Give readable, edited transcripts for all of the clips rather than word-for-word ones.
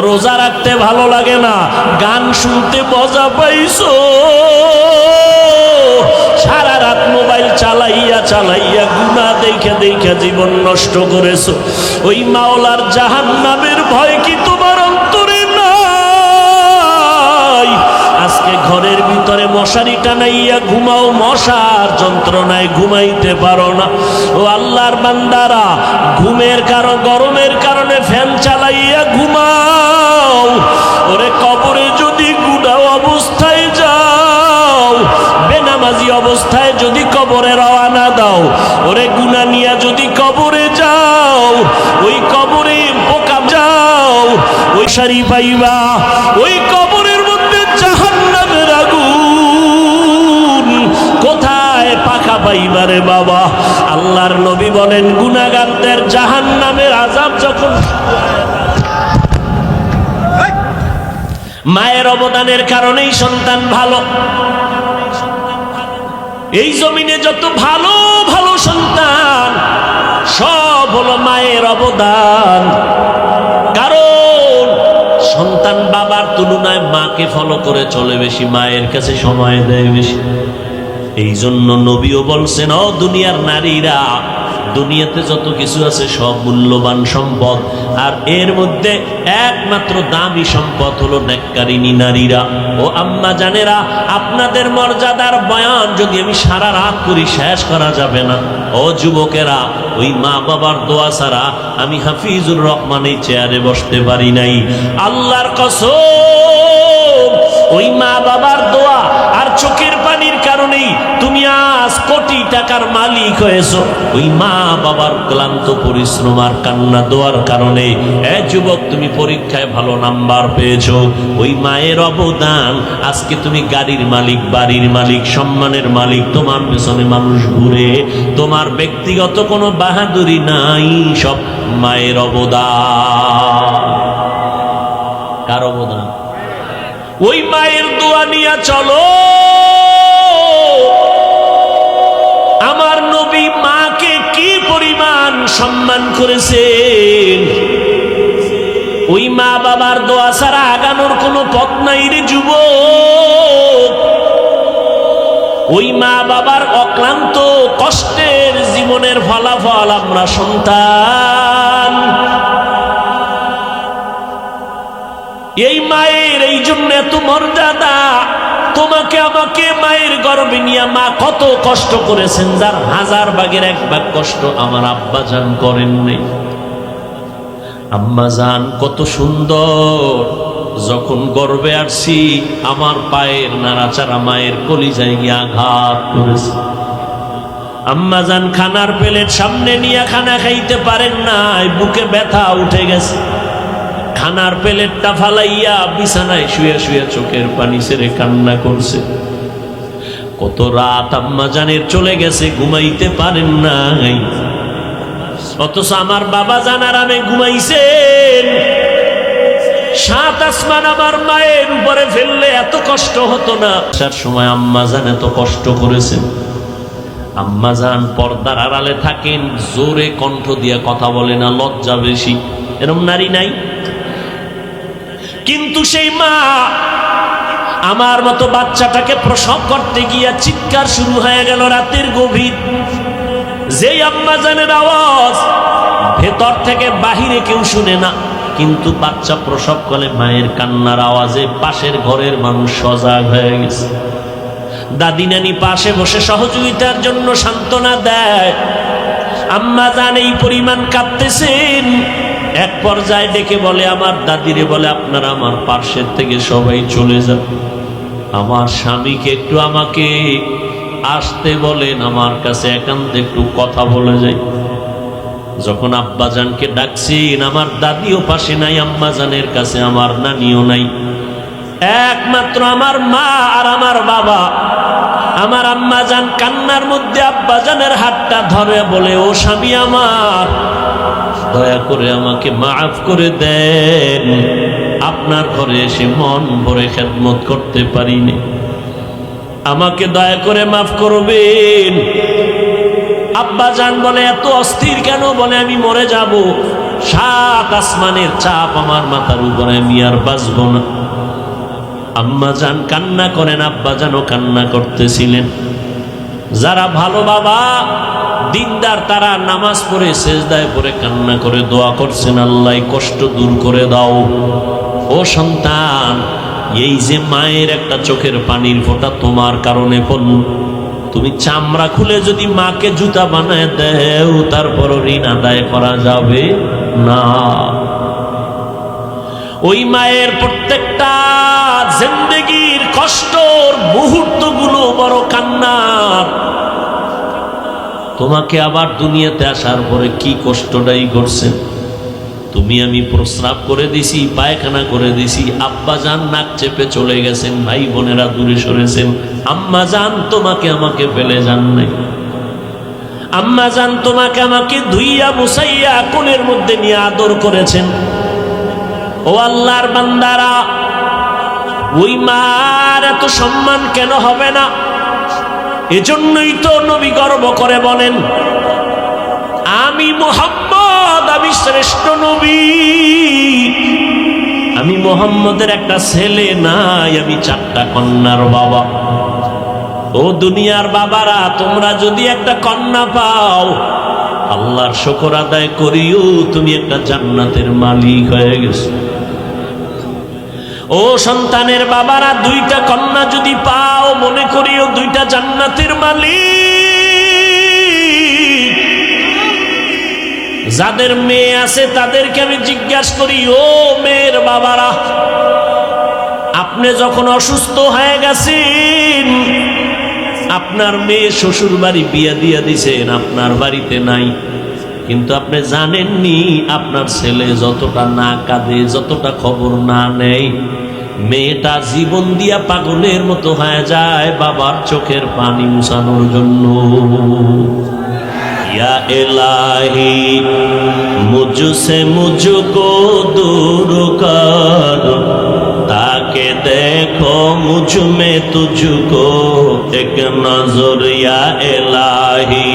রোজা রাখতে ভালো লাগে না, গান শুনতে মজা পাইছো, সারা রাত মোবাইল চালাইয়া চালাইয়া গুনাহ দেখে দেখে জীবন নষ্ট করেছো। ওই মাওলার জাহান্নামের ভয় কি তোমার অন্তরে নাই? আজকে ঘরের ভিতরে মশারি টানাইয়া ঘুমাও, মশার যন্ত্রণায় ঘুমাইতে পারো না। ও আল্লাহর বান্দারা, ঘুমের কারণ গরমের কারণে ফ্যান চালাইয়া ঘুমাও। ওরে কবরে যদি গুনাহ অবস্থায় যাও, বেনামাজি অবস্থায় যদি কবরে রওনা দাও, ওরে গুনাহ নিয়া যদি কবরে যাও, ওই কবরে পোকা যাও, ওই সারি পাইবা, ওই কবরের মধ্যে জাহান্নামের আগুন, কোথায় পাখা পাইবারে বাবা? আল্লাহর নবী বলেন, গুনাহগারদের জাহান্নামের আযাব যখন মায়ের অবদানের কারণেই সন্তান ভালো। এই জমিনে যত ভালো ভালো সন্তান সব হলো মায়ের অবদান। কারণ সন্তান বাবার তুলনায় মাকে ফলো করে চলে বেশি, মায়ের কাছে সময় দেয় বেশি। এই জন্য নবীও বলছেন, ও দুনিয়ার নারীরা, দুনিয়াতে যত কিছু আছে সব মূল্যবান সম্পদ, আর এর মধ্যে একমাত্র দামি সম্পদ হলো নেককারিনী নারীরা। ও আম্মা জানেরা, আপনাদের মর্যাদার বয়ান যদি আমি সারা রাত করি শেষ করা যাবে না। ও যুবকেরা, ওই মা বাবার দোয়া ছাড়া আমি হাফিজুর রহমান এই চেয়ারে বসতে পারি নাই। আল্লাহর কসম, ওই মা বাবার দোয়া আর চোখের পানির কারণেই তুমি আজ কোটি টাকার মালিক হয়েছো। ওই মা বাবার ক্লান্ত পরিশ্রম আর কান্না দোয়ার কারণে যুবক তুমি পরীক্ষায় ভালো নাম্বার পেয়েছো। ওই মায়ের অবদান, আজকে তুমি গাড়ির মালিক, বাড়ির মালিক, সম্মানের মালিক, তোমার পেছনে মানুষ ঘুরে, তোমার ব্যক্তিগত কোনো বাহাদুরি নাই, সব মায়ের অবদান। কার অবদান? ওই মায়ের দোয়া নিয়ে চলো। আমার নবী মাকে কি পরিমাণ সম্মান করেছেন। ওই মা বাবার দোয়া ছাড়া আগানোর কোনো পথ নাই রে যুবক। ওই মা বাবার অক্লান্ত কষ্টের জীবনের ফলাফল আমরা সন্তান। এই মায়ের এই জন্য এত মর্যাদা। তোমাকে আমাকে মায়ের গর্ভে নিয়ে মা কত কষ্ট করেছেন, যার 1000 ভাগের 1 ভাগ কষ্ট আমার আব্বা জান করেন নাই। আম্মা জান কত সুন্দর, যখন গর্ভে আসছি আমার পায়ের নাড়াচাড়া মায়ের কলিজায় গিয়ে আঘাত করেছে। আম্মা জান খানার প্লেট সামনে নিয়ে খানা খাইতে পারেন নাই, বুকে ব্যথা উঠে গেছে। খানার প্লেটটা ফালাইয়া বিছানায় শুয়ে শুয়ে চোখের পানি ছেড়ে কান্না করছে। কত রাত আম্মা জানের চলে গেছে, ঘুমাইতে পারেন নাই। অথচ আমার বাবা জান আরামে ঘুমাইছেন। 7 আসমান আমার মায়ের উপরে ফেললে এত কষ্ট হতো না। আসার সময় আম্মা জান এত কষ্ট করেছেন। আম্মা জান পর্দার আড়ালে থাকেন, জোরে কণ্ঠ দিয়ে কথা বলে না, লজ্জা বেশি। এরকম নারী নাই? কিন্তু সেই মা আমার মতো বাচ্চাটাকে প্রসব করতে গিয়া চিৎকার শুরু হয়ে গেল রাতের গভীর। যেই আম্মা জানের আওয়াজ ভেতর থেকে বাহিরে কেউ শুনে না, কিন্তু বাচ্চা প্রসব করে মায়ের কান্নার আওয়াজে পাশের ঘরের মানুষ সজাগ হয়ে গেছে। দাদি নানি পাশে বসে সহযোগিতার জন্য সান্ত্বনা দেয়। আম্মা জান এই পরিমাণ কাঁদতেছেন। এক পর্যায়ে ডেকে বলে, আমার দাদিরে বলে, আপনারা আমার পার্শ্বের থেকে সবাই চলে যান, আমার স্বামীকে একটু আমাকে আসতে বলেন, আমার কাছে একান্তে একটু কথা বলে যাই। যখন আব্বাজানকে ডাকছেন, আমার দাদিও পাশে নাই, আম্মাজানের কাছে আমার নানিও নাই, একমাত্র আমার মা আর আমার বাবা। আমার আম্মাজান কান্নার মধ্যে আব্বাজানের হাতটা ধরে বলে, ও স্বামী আমার, দয়া করে আমাকে মাফ করে দেন, আপনার ঘরে এসে মন ভরে খেদমত করতে পারিনি, আমাকে দয়া করে মাফ করবেন। আব্বাজান বলে, এত অস্থির কেন? বলে, আমি মরে যাব। সাত আসমানের চাপ আমার মাথার উপরে, আমি আর বাঁচব না। আম্মা জান কান্না করেন, আব্বা জানও কান্না করতেছিলেন। যারা ভালো বাবা দিনদার তারা নামাজ পড়ে সেজদায় পড়ে কান্না করে দোয়া করছেন, আল্লাহ কষ্ট দূর করে দাও। ও সন্তান, এই যে মায়ের একটা চোখের পানির ফোঁটা তোমার কারণে পড়ল, তুমি চামড়া খুলে যদি মাকে জুতা বানায় দেও তারপরও ঋণ আদায় করা যাবে না। ওই মায়ের প্রত্যেকটা জিন্দেগির কষ্টর মুহূর্তগুলো বড় কান্নার। তোমাকে আবার দুনিয়াতে আসার পরে কি কষ্টটাই করছেন। তুমি আমি প্রস্রাব করে দিছি, পায়খানা করে দিছি, আব্বা জান নাক চেপে চলে গেছেন, ভাই বোনেরা দূরে সরেছেন, আম্মা জান তোমাকে আমাকে ফেলে যান নাই। আম্মা জান তোমাকে আমাকে ধুইয়া মুছাইয়া কোলের মধ্যে নিয়ে আদর করেছেন। ও আল্লাহর বান্দারা, ওই মার এত সম্মান কেন হবে না? এজন্যই তো নবী গর্ব করে বলেন, আমি মুহাম্মদ, আমি শ্রেষ্ঠ নবী, আমি মুহাম্মদের একটা ছেলে নাই, আমি চারটা কন্যার বাবা। ও দুনিয়ার বাবারা, তোমরা যদি একটা কন্যা পাও আল্লাহর শুকর আদায় করিও, তুমি একটা জান্নাতের মালিক হয়ে গেছো। ও সন্তানের বাবারা, দুইটা কন্যা যদি পাও মনে করিও দুইটা জান্নাতের মালিক। যাদের মেয়ে আছে তাদেরকে আমি জিজ্ঞাসা করি, ও মেয়ের বাবারা, আপনি যখন অসুস্থ হয়ে গেছেন, আপনার মেয়ে শ্বশুর বাড়ি বিয়া দিয়া দিছেন, আপনার বাড়িতে নাই, কিন্তু আপনি জানেননি আপনার ছেলে যতটা না কাঁদে, যতটা খবর না নেয়, মেয়েটা জীবন দিয়া পাগলের মতো হয়ে যায় বাবার চোখের পানি মুছানোর জন্য। ইয়া ইলাহি মুঝসে মুঝকো দূর কর, তাকে দেখো মুঝ মে তুঝকো এক নজর। ইয়া ইলাহি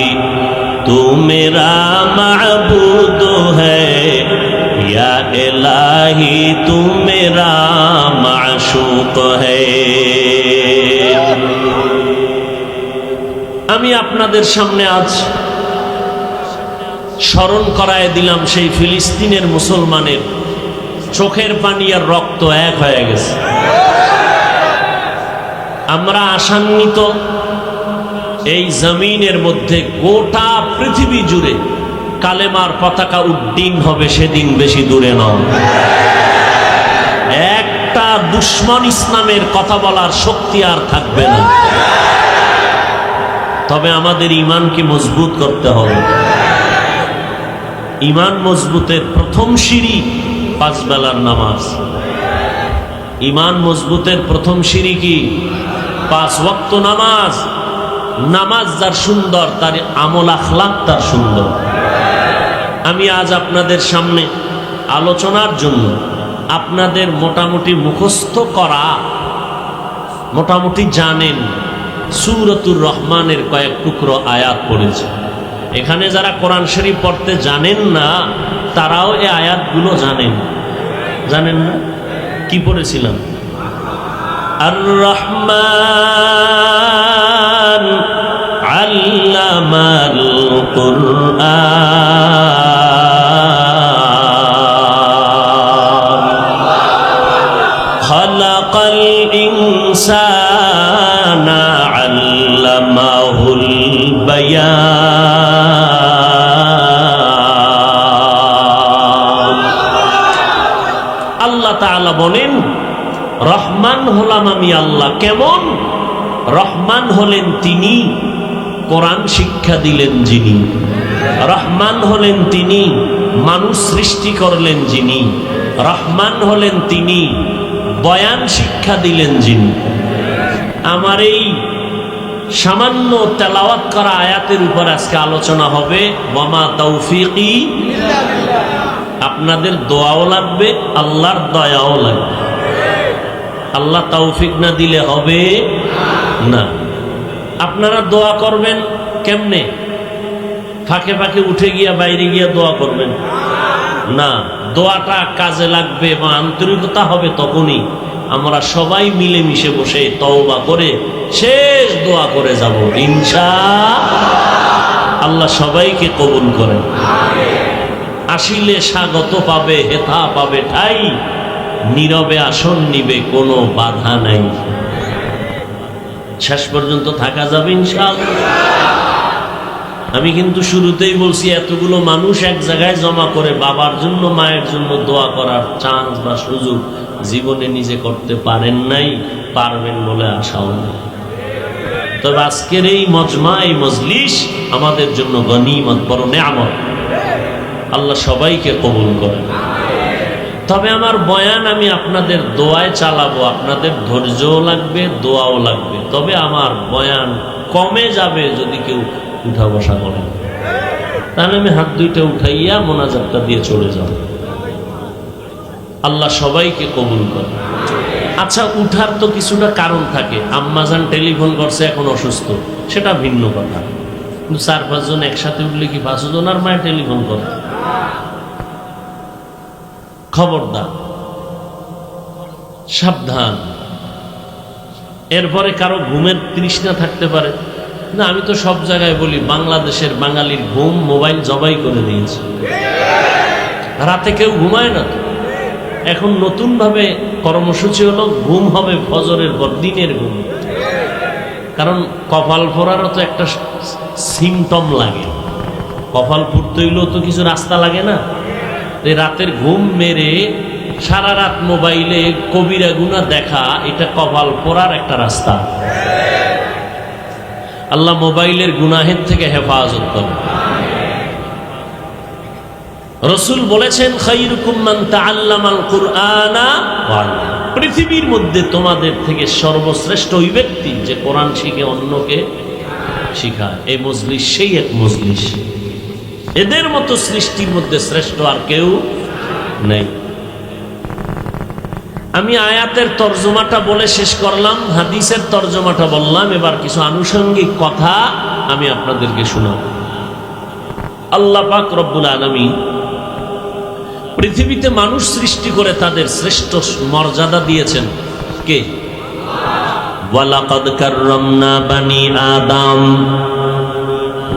तू मेरा माबूद है, या इलाही तू मेरा माशूक है। আমি আপনাদের সামনে আজ স্মরণ করায় দিলাম সেই ফিলিস্তিনের মুসলমানের চোখের পানি আর রক্ত এক হয়ে গেছে। আমরা আশান্বিত এই জমিনের মধ্যে গোটা পৃথিবী জুড়ে কালেমার পতাকা উড্ডীন হবে, সেদিন বেশি দূরে নয়। একটা দুশ্মন ইসলামের কথা বলার শক্তি আর থাকবে না। তবে আমাদের ঈমানকে মজবুত করতে হবে। ঈমান মজবুতের প্রথম সিঁড়ি পাঁচ বেলার নামাজ। ঈমান মজবুতের প্রথম সিঁড়ি কি? পাঁচ ওয়াক্ত নামাজ। নামাজ যার সুন্দর, তার আমল আখলাক তার সুন্দর। আমি আজ আপনাদের সামনে আলোচনার জন্য আপনাদের মোটামুটি মুখস্থ করা, মোটামুটি জানেন সূরাতুর রহমানের কয়েক টুকরো আয়াত পড়েছে। এখানে যারা কোরআন শরীফ পড়তে জানেন না তারাও এই আয়াতগুলো জানেন। জানেন না? কি পড়েছিলাম? আর রহমান আল্লামাল কুরআন খালাকাল ইনসানা আল্লামাহুল বায়ান। আল্লাহ তাআলা বলেন, রহমান হলাম আমি আল্লাহ। কেমন? রহমান হলেন তিনি কোরআন শিক্ষা দিলেন যিনি, রহমান হলেন তিনি মানুষ সৃষ্টি করলেন যিনি, রহমান হলেন তিনি বয়ান শিক্ষা দিলেন যিনি। আমার এই সামান্য তেলাওয়াত করা আয়াতের উপর আজকে আলোচনা হবে। ওয়ামা তাওফীকি, আপনাদের দোয়াও লাগবে, আল্লাহর দয়াও লাগবে। আল্লাহ তৌফিক না দিলে হবে না। আপনারা দোয়া করবেন কেমনে? ফাঁকে ফাঁকে উঠে গিয়া বাইরে গিয়া দোয়া করবেন? না, দোয়াটা কাজে লাগবে এবং আন্তরিকতা হবে তখনই আমরা সবাই মিলেমিশে বসে তওবা করে শেষ দোয়া করে যাব ইনশাআল্লাহ। সবাইকে কবুল করেন। আসিলে স্বাগত পাবে, হেথা পাবে ঠাই, নীরবে আসন নিবে, কোনো বাধা নাই। শেষ পর্যন্ত থাকা যাবে ইনশাআল্লাহ। আমি কিন্তু শুরুতেই বলছি, এতগুলো মানুষ এক জায়গায় জমা করে বাবার জন্য মায়ের জন্য দোয়া করার চান্স বা সুযোগ জীবনে নিজে করতে পারেন নাই, পারবেন বলে আশাও নেই। তবে আজকের এই মজমা, এই মজলিস আমাদের জন্য গনিমত, বড় নেয়ামত। আল্লাহ সবাইকে কবুল করেন। তবে আমার বয়ান আমি আপনাদের দোয়ায় চালাবো, আপনাদের ধৈর্যও লাগবে, দোয়াও লাগবে। তবে আমার বয়ান কমে যাবে যদি কেউ উঠা বসা করেন, তাহলে আমি হাত দুইটা উঠাইয়া মোনাজাতটা দিয়ে চলে যাব। আল্লাহ সবাইকে কবুল করে। আচ্ছা, উঠার তো কিছুটা কারণ থাকে। আম্মাজান টেলিফোন করছে, এখন অসুস্থ, সেটা ভিন্ন কথা। কিন্তু 4-5 জন একসাথে উঠলে কি 5 জনের মায়ের টেলিফোন করে? খবরদার, সাবধান। এরপরে কারো ঘুমের তৃষ্ণা থাকতে পারে না। আমি তো সব জায়গায় বলি, বাংলাদেশের বাঙালির ঘুম মোবাইল জবাই করে দিয়েছে। রাতে কেউ ঘুমায় না তো। এখন নতুন ভাবে কর্মসূচি হলো ঘুম হবে ফজরের পর, দিনের ঘুম। কারণ কপাল ফোড়ারও তো একটা সিমটম লাগে। কপাল ফুটতে হইলেও তো কিছু রাস্তা লাগে না। রাতের ঘুম মেরে সারা রাত মোবাইলে কবিরা গুনাহ দেখা, এটা কপাল পোড়ার একটা রাস্তা। আল্লাহ মোবাইলের গুনাহের থেকে হেফাজত করে। রাসূল বলেছেন, খায়রুকুম মান তাআল্লামাল কুরআনা ওয়া আল্লামা। পৃথিবীর মধ্যে তোমাদের থেকে সর্বশ্রেষ্ঠ ওই ব্যক্তি যে কোরআন শিখে অন্যকে শিখায়। এই মজলিস সেই এক মজলিস। এদের মতো সৃষ্টির মধ্যে শ্রেষ্ঠ আর কেউ নেই। আমি আয়াতের তর্জমাটা বলে শেষ করলাম, হাদিসের তর্জমাটা বললাম। এবার কিছু আনুষঙ্গিক কথা আমি আপনাদেরকে শোনাব। আল্লাহ পাক রব্বুল আলামিন পৃথিবীতে মানুষ সৃষ্টি করে তাদের শ্রেষ্ঠ মর্যাদা দিয়েছেন কে? ওয়ালাকাদ কাররামনা বানি আদম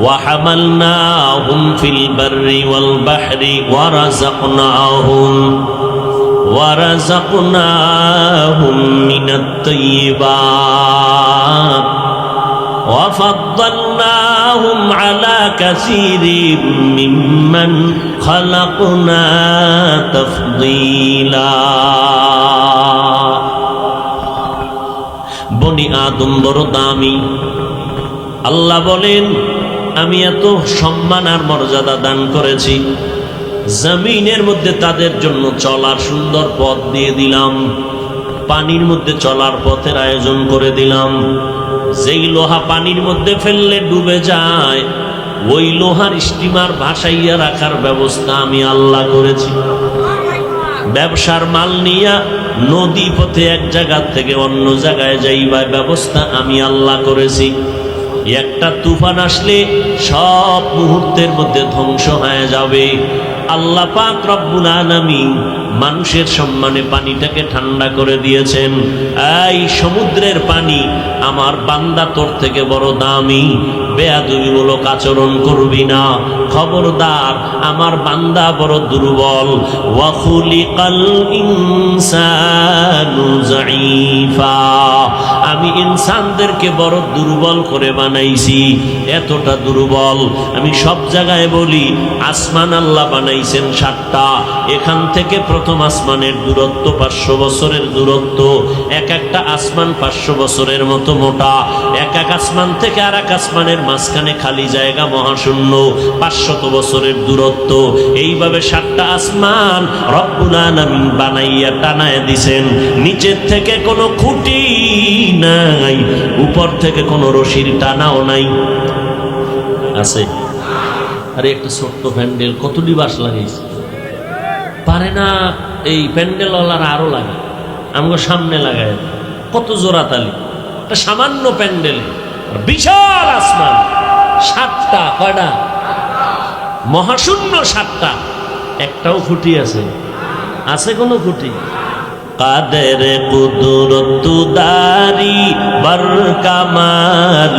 ওয়া হামালনাহুম ফিল বাররি ওয়াল বাহরি ওয়া রাযাকনাহুম মিনাত তাইয়্যিবাত ওয়া ফাদ্দালনাহুম আলা কাসীরিম মিম্মান খালাকনা তাফদীলা। বনি আদম বড় দামি। আল্লাহ বলেন, আমি এত সম্মান আর মর্যাদা দান করেছি, জমিনের মধ্যে তাদের জন্য চলার সুন্দর পথ দিয়ে দিলাম, পানির মধ্যে চলার পথের আয়োজন করে দিলাম। যেই লোহা পানির মধ্যে ফেললে ডুবে যায়, ওই লোহার স্টিমার ভাসাইয়া রাখার ব্যবস্থা আমি আল্লাহ করেছি। ব্যবসার মাল নিয়া নদী পথে এক জায়গা থেকে অন্য জায়গায় যাইবার ব্যবস্থা আমি আল্লাহ করেছি। একটা তুফান আসলে সব মুহূর্তের মধ্যে ধ্বংস হয়ে যাবে। আল্লাহ পাক রব্বুল আলামিন মানুষের সম্মানে পানিটাকে ঠান্ডা করে দিয়েছেন। এই সমুদ্রের পানি, আমার বান্দা তোর থেকে বড় দামি, বেয়াদবিমূলক আচরণ করবি না, খবরদার, আমার বান্দা বড় দুর্বল। ওয়া খুলিকাল ইনসানু যায়ীফা, আমি ইনসানদেরকে বড় দুর্বল করে বানাইছি। এতটা দুর্বল, আমি সব জায়গায় বলি, আসমান আল্লাহ বানাইছেন 7টা। এখান থেকে প্রথম আসমানের দূরত্ব 500 বছরের দূরত্ব। এক একটা আসমান 500 বছরের মতো মোটা। এক এক আসমান থেকে আর এক আসমানের মাঝখানে খালি জায়গা মহাশূন্য, 500 বছরের দূরত্ব। এইভাবে 7টা আসমান রব্বুল আলামিন বানাইয়া টানায় দিছেন। নিচের থেকে কোনো খুঁটি নাই, উপর থেকে কোনো রশির টানাও নাই। আছে? আরে একটা ছোট্ট প্যান্ডেল কতটি বাঁশ লাগাইছে, পারে না? এই প্যান্ডেলওয়ালারা আরো লাগে, আমাকে সামনে লাগায় কত জোড়া তালি। একটা সামান্য প্যান্ডেল, বিশাল আসমান 7টা, কয়টা? মহাশূন্য 7টা। একটাও খুঁটি আছে? আছে কোনো খুঁটি? কাদের কুদরত দারি বর কামাল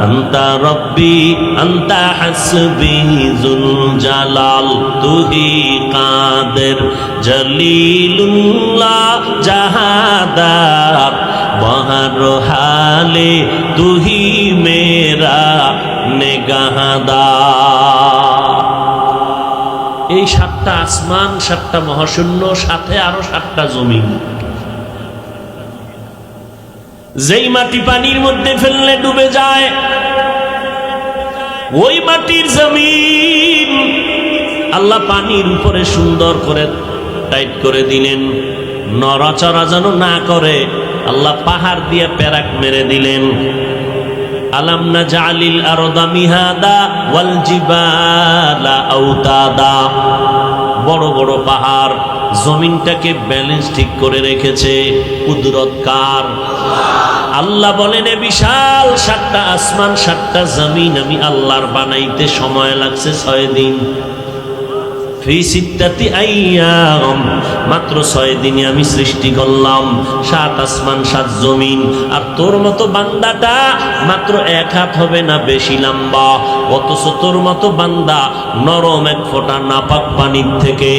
আন্তা রব্বি আন্তা হাসবি জুল জালাল তুহি কাদের জলিলুল্লাহ জাহাদার বহর হালে তুহি মেরা নেগাহদার। এই 7টা আসমান, 7টা মহাশূন্য, সাথে আরো 7টা জমিন। যেই মাটি পানির মধ্যে ফেললে ডুবে যায়, ওই মাটির জমিন আল্লাহ পানির উপরে সুন্দর করে টাইট করে দিলেন, নড়াচড়া যেন না করে। আল্লাহ পাহাড় দিয়ে প্যারাক মেরে দিলেন। আলাম নাজআলিল আরদা মিহাদা ওয়াল জিবালা আওতাদা। বড় বড় পাহাড় জমিনটাকে ব্যালেন্স ঠিক করে রেখেছে। কুদরত কার? আল্লাহ বলেন, এ বিশাল 7টা আসমান 7টা জমিন আমি আল্লাহর বানাইতে সময় লাগছে 6 দিন। ফি সিত্তাতি আইয়াম, মাত্র 6 দিনে আমি সৃষ্টি করলাম 7 আসমান 7 জমিন। আর তোর মতো বান্দাটা মাত্র 1 হাত হবে না বেশি লম্বা, অথচ তোর মতো বান্দা নরম 1 ফোঁটা নাপাক পানির থেকে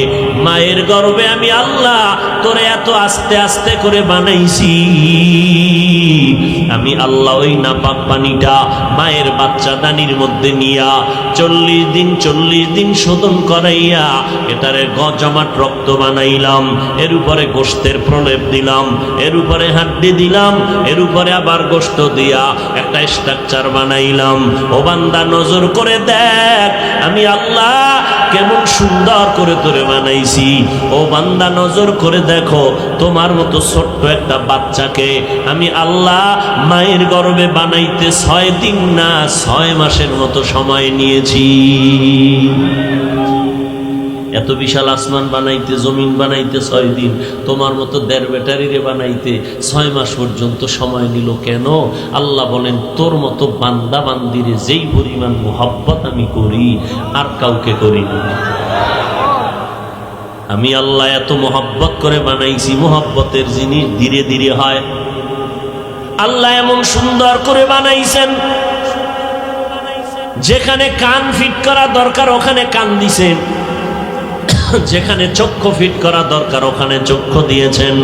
মায়ের গর্ভে আমি আল্লাহ তোরে এত আস্তে আস্তে করে বানাইছি। আমি আল্লাহ ওই নাপাক পানিটা মায়ের বাচ্চা দানির মধ্যে নিয়া 40 দিন শোধন করাইয়া এটারে জমাট রক্ত বানাইলাম। এর উপরে গোশতের প্রলেপ দিলাম, এর উপরে হাড্ডি দিলাম, এর উপরে আবার গোশত দিয়া একটা স্ট্রাকচার বানাইলাম। ও বান্দা নজর করে দেখ আমি আল্লাহ কেমন সুন্দর করে তোরে বানাইছি। ও বান্দা নজর করে দেখো তোমার মতো ছোট্ট একটা বাচ্চাকে আমি আল্লাহ মায়ের গর্ভে বানাইতে 6 দিন না 6 মাসের মতো সময় নিয়েছি। এত বিশাল আসমান বানাইতে, জমিন বানাইতে 6 দিন, তোমার মতো 1.5 ব্যাটারিরে বানাইতে 6 মাস পর্যন্ত সময় নিল কেন? আল্লাহ বলেন, তোর মতো বান্দা বান্দিরে যেই পরিমাণ মোহাব্বত আমি করি আর কাউকে করি না। আমি আল্লাহ এত মোহাব্বত করে বানাইছি। মোহাব্বতের জিনিস ধীরে ধীরে হয়। আল্লাহ এমন সুন্দর করে বানাইছেন, যেখানে কান ফিট করা দরকার ওখানে কান দিছেন, যেখানে চক্ষু ফিট করা দরকার ওখানে চক্ষু দিয়েছেন।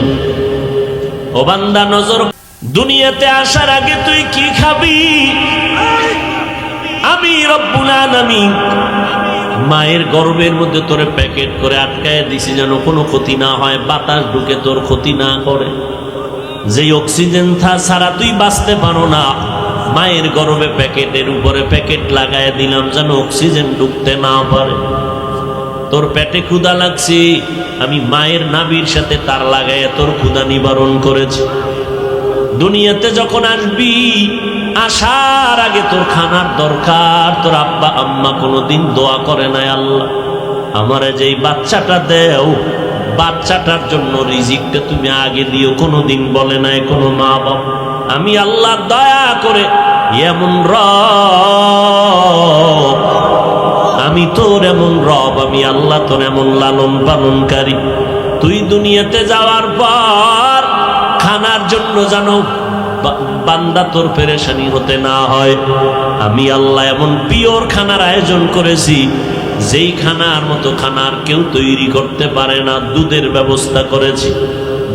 ও বান্দা নজর, দুনিয়াতে আসার আগে তুই কি খাবি? আমি রব্বুল আলামিন মায়ের গর্ভের মধ্যে তোরে প্যাকেট করে আটকায় দিছি যেন কোনো ক্ষতি না হয়, বাতাস ঢুকে তোর ক্ষতি না করে। যেই অক্সিজেন ছাড়া তুই বাঁচতে পারো না, মায়ের গর্ভে প্যাকেটের উপরে প্যাকেট লাগায় দিলাম যেন অক্সিজেন ঢুকতে না পারে। তোর পেটে ক্ষুধা লাগছে, আমি মায়ের নাভির সাথে তার লাগায় তোর ক্ষুধা নিবারণ করেছি। দুনিয়াতে যখন আসবি, আসার আগে তোর খানার দরকার। তোর আব্বা আম্মা কোনোদিন দোয়া করে নাই, আল্লাহ আমারে যেই বাচ্চাটা দেও, বাচ্চাটার জন্য রিজিকটা তুমি আগে দিও, কোনোদিন বলে নাই কোনো মা বাবা। আমি আল্লাহ দয়া করে এমন রব, আমি তোর এমন রব, আমি আল্লাহ তোর এমন লালন পালনকারী। তুই দুনিয়াতে যাওয়ার পর খানার জন্য জানো বান্দা তোর পেরেশানি হতে না হয়, আমি আল্লাহ এমন পিওর খানার আয়োজন করেছি, যেই খানার মতো খানার কেউ তৈরি করতে পারে না। দুধের ব্যবস্থা করেছি।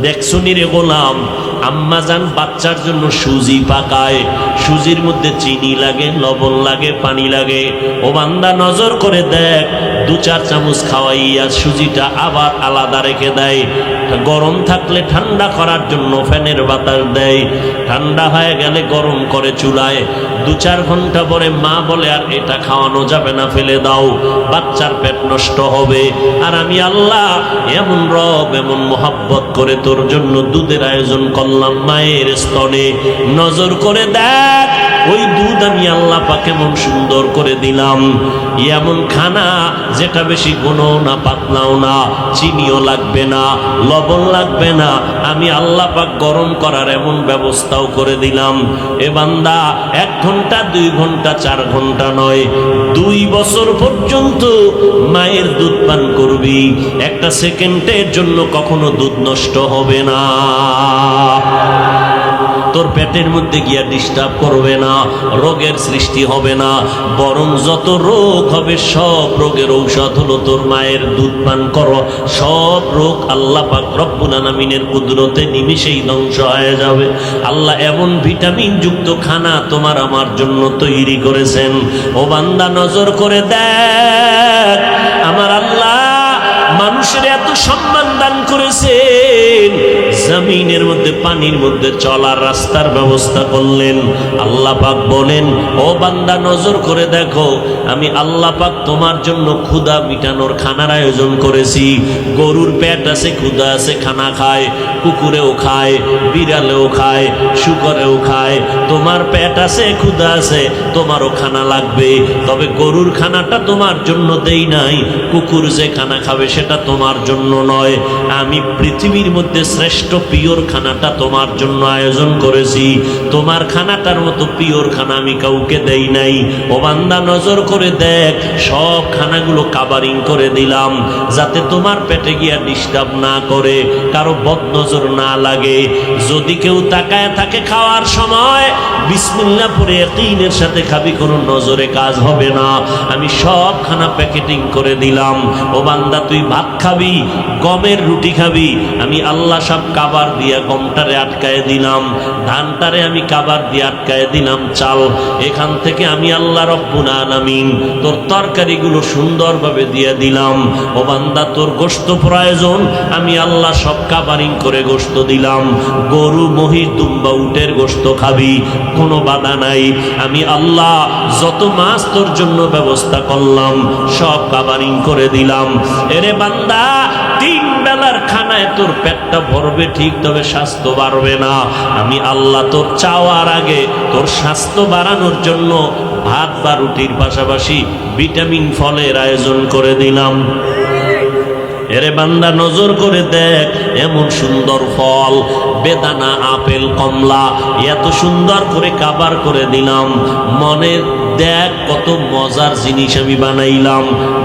দেখছো রে গোলাম, আম্মা জান বাচ্চার জন্য সুজি পাকায়, সুজির মধ্যে চিনি লাগে, লবণ লাগে, পানি লাগে। ও বান্দা নজর করে দেখ, 2-4 চামচ খাওয়াইয়া সুজিটা আবার আলাদা রেখে দেয়। গরম থাকলে ঠান্ডা করার জন্য ফ্যানের বাতাস দেয়, ঠান্ডা হয়ে গেলে গরম করে চুলায়। 2-4 ঘন্টা পরে মা বলে আর এটা খাওয়ানো যাবে না, ফেলে দাও, বাচ্চার পেট নষ্ট হবে। আর আমি আল্লাহ এমন রব, এমন মোহাব্বত করে তোর জন্য দুধের আয়োজন করলাম মায়ের স্তনে। নজর করে দেখ ওই দুধ আমি আল্লাহ পাক এমন সুন্দর করে দিলাম, এমন খানা যেটা বেশি ঘনও না পাতলাও না, চিনিও লাগবে না, লবণ লাগবে না, আমি আল্লাহ পাক গরম করার এমন ব্যবস্থাও করে দিলাম। এ বান্দা 1 ঘন্টা 2 ঘন্টা 4 ঘন্টা নয়, 2 বছর পর্যন্ত মায়ের দুধ পান করবি, একটা সেকেন্ডের জন্য কখনো দুধ নষ্ট হবে না, তোর পেটের মধ্যে গিয়া ডিস্টার্ব করবে না, রোগের সৃষ্টি হবে না, বরং যত রোগ হবে সব রোগের ঔষধ হলো তোর মায়ের দুধ পান করো। সব রোগ আল্লাহ পাক রব্বুল আলামিনের কুদরতে নিমিষেই ধ্বংস হয়ে যাবে। আল্লাহ এমন ভিটামিন যুক্ত খানা তোমার আমার জন্য তৈরি করেছেন। ও বান্দা নজর করে দেখ, আমার আল্লাহ মানুষের এত সম্মান দান করেছেন, জমিনের মধ্যে পানির মধ্যে চলার রাস্তার ব্যবস্থা করলেন। আল্লাহ পাক বলেন, ও বান্দা নজর করে দেখো, আমি আল্লাহ পাক তোমার জন্য ক্ষুধা মিটানোর খানার আয়োজন করেছি। গরুর পেট আছে, ক্ষুধা আছে, খানা খায়, কুকুরেও খায়, বিড়ালেও খায়, শুকরেও খায়। তোমার পেট আছে, ক্ষুধা আছে, তোমারও খানা লাগবে, তবে গরুর খানাটা তোমার জন্য দেই নাই, কুকুর যে খানা খাবে সেটা তোমার জন্য নয়। আমি পৃথিবীর মধ্যে শ্রেষ্ঠ পিওর খানাটা তোমার জন্য আয়োজন করেছি, তোমার খানাটার মতো পিওর খানা আমি কাউকে দেই নাই। ও বান্দা নজর করে দেখ, সব খানাগুলো কাভারিং করে দিলাম যাতে তোমার পেটে গিয়া ডিস্টার্ব না করে, কারো বদনজর না লাগে। যদি কেউ তাকায় থাকে খাওয়ার সময়, বিসমিল্লাহ পড়ে ইয়াকিনের সাথে খাবি, কোনো নজরে কাজ হবে না। আমি সব খানা প্যাকেটিং করে দিলাম। ও বান্দা তুই ভাত খাবি, গমের রুটি খাবি, আমি আল্লাহ সব কাবার দিয়া গমটারে আটকায় দিলাম, ধানটারে আমি কাবার দিয়ে আটকায় দিলাম চাল। এখান থেকে আমি আল্লাহ রব্বুল আলামিন তোর তরকারিগুলো সুন্দরভাবে দিয়ে দিলাম। ও বান্দা তোর গোশত প্রয়োজন, আমি আল্লাহ সব কাভারিং করে গোশত দিলাম। গরু, মহিষ, দুম্বা, উটের গোশত খাবি, কোনো বাধা নাই। আমি আল্লাহ যত মাছ তোর জন্য ব্যবস্থা করলাম সব কাভারিং করে দিলাম। এরে বান্দা, 3 বেলার খানায় তোর পেটটা ভরবে ঠিক, তবে স্বাস্থ্য বাড়বে না। আমি আল্লাহ তোর চাওয়ার আগে তোর স্বাস্থ্য বাড়ানোর জন্য ভাত বা রুটির পাশাপাশি ভিটামিন ফলের আয়োজন করে দিলাম। এরে বান্দা নজর করে দেখ, এমন সুন্দর ফল, বেদানা, আপেল, কমলা, এত সুন্দর করে কাভার করে দিলাম। মনে দেখ কত মজার জিনিস আমি বানাইলাম।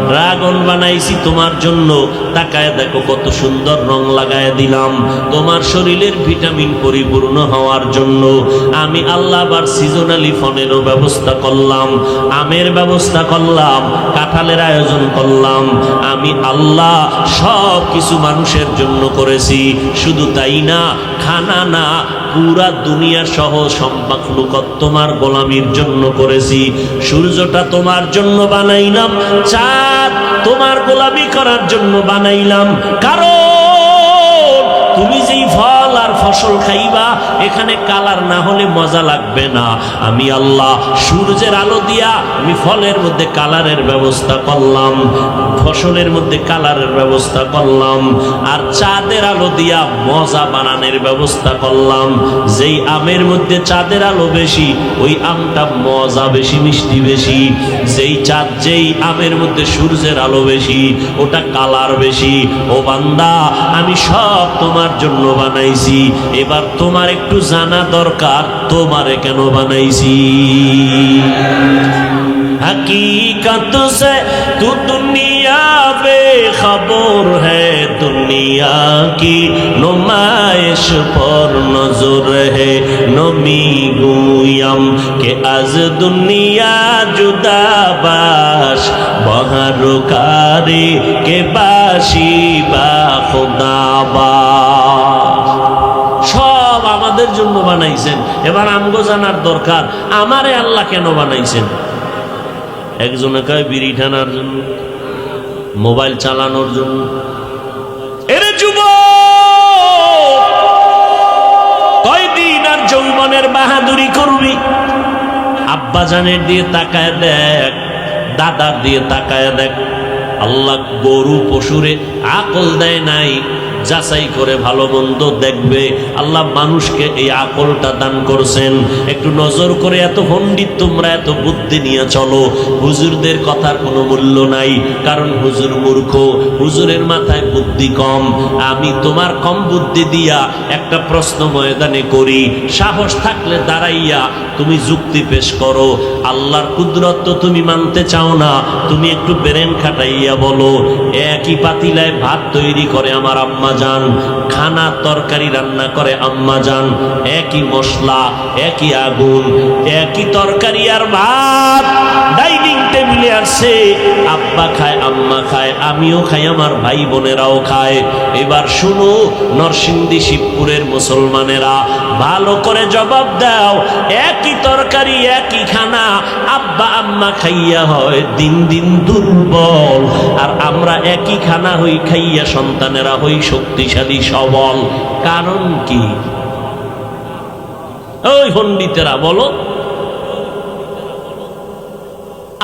ড্রাগন বানাইছি তোমার জন্য, তাকায় দেখো কত সুন্দর রং লাগায় দিলাম তোমার শরীরের ভিটামিন পরিপূর্ণ হওয়ার জন্য। আমি আল্লাহ আবার সিজনালি ফলেরও ব্যবস্থা করলাম, আমের ব্যবস্থা করলাম, কাঁঠালের আয়োজন করলাম। আমি আল্লাহ সব কিছু মানুষের জন্য করেছি। শুধু তাই না, খানা না, পুরা দুনিয়া সহ সম্মাখলুকত তোমার গোলামির জন্য করেছি। সূর্যটা তোমার জন্য বানাইলাম, চাঁদ তোমার গোলামি করার জন্য বানাইলাম। কারণ তুমি যেই ফল আর ফসল খাইবা, এখানে কালার না হলে মজা লাগবে না। আমি আল্লাহ সূর্যের আলো দিয়া আমি ফলের মধ্যে কালারের ব্যবস্থা করলাম, ফসলের মধ্যে কালারের ব্যবস্থা করলাম, আর চাঁদের আলো দিয়া মজা বানানোর ব্যবস্থা করলাম। যেই আমের মধ্যে চাঁদের আলো বেশি, ওই আমটা মজা বেশি, মিষ্টি বেশি। যেই আমের মধ্যে সূর্যের আলো বেশি, ওটা কালার বেশি। ও বান্দা, আমি সব তোমার জন্য বানাইছি। এবার তোমার একটু জানা দরকার, তোমারে কেন বানাইছি। हकीकत से तू दुनिया बेखबर है, दुनिया की नुमाइश पर नजर है। नमी गुयम के आज दुनिया जुदा बाश, बहारुकारी के बाशी बा खुदा बाश। সব আমাদের জন্য বানাইছেন। এবার আমগো জানার দরকার, আমারে আল্লাহ কেন বানাইছেন। একজনে কয় বিড়ি টানার জন্য, মোবাইল চালানোর জন্য। এরে যুবক, কয়দিন আর যৌবনের বাহাদুরি করবি। আব্বা জানের দিয়ে তাকায় দেখ, দাদার দিয়ে তাকায় দেখ। আল্লাহ গরু পশুরে আকল দেয় নাই, যাচাই করে ভালো মন্দ দেখবে। আল্লাহ মানুষকে এই আকলটা দান করছেন। একটু নজর করে, এত পণ্ডিত তোমরা এত বুদ্ধি নিয়ে চলো, হুজুরদের কথার কোনো মূল্য নাই, কারণ হুজুর মূর্খ, হুজুরের মাথায় বুদ্ধি কম। আমি তোমার কম বুদ্ধি দিয়া একটা প্রশ্ন ময়দানে করি, সাহস থাকলে দাঁড়াইয়া তুমি যুক্তি পেশ করো। আল্লাহর কুদরত তো তুমি মানতে চাও না, তুমি একটু ব্রেন খাটাইয়া বলো। একই পাতিলায় ভাত তৈরি করে আমার আম্মা জান, খানা তরকারি রান্না করে আম্মা জান, একই মশলা, একই আগুন, একই তরকারি আর ভাত ডাইনিং টেবিলে আসছে, আব্বা খায়, আম্মা খায়, আমিও খাই, আমার ভাই বোনেরাও খায়। এবার শুনো নরসিংদী শিবপুরের মুসলমানেরা, ভালো করে জবাব দাও। একই তরকারি, একই খানা, আব্বা আম্মা খাইয়া হয় দিন দিন দুর্বল, আর আমরা একই খানা হই খাইয়া সন্তানেরা হই শক্তিশালী সবল। কারণ কি? ওই পণ্ডিতেরা বলো।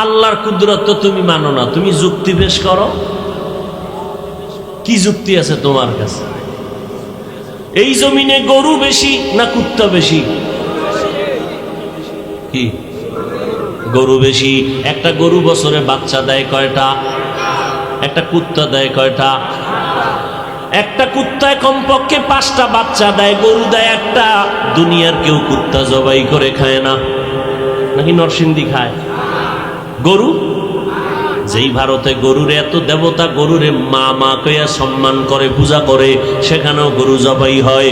আল্লাহর কুদরত তো তুমি মানো না, তুমি যুক্তি পেশ করো। কি যুক্তি আছে তোমার কাছে? এই জমিনে গরু বেশি না কুত্তা বেশি? কি? গরু বেশি। একটা গরু বছরে বাচ্চা দেয় কয়টা? একটা কুত্তা দেয় কয়টা? একটা কুত্তায় কমপক্ষে 5টা বাচ্চা দেয়, গরু দেয় একটা। দুনিয়ার কেউ কুত্তা জবাই করে খায় না, নাকি নরসিংদী খায়? গরু, যেই ভারতে গরুরে এত দেবতা, গরুরে মা মা কইয়া সম্মান করে, পূজা করে, সেখানেও গরু জবাই হয়।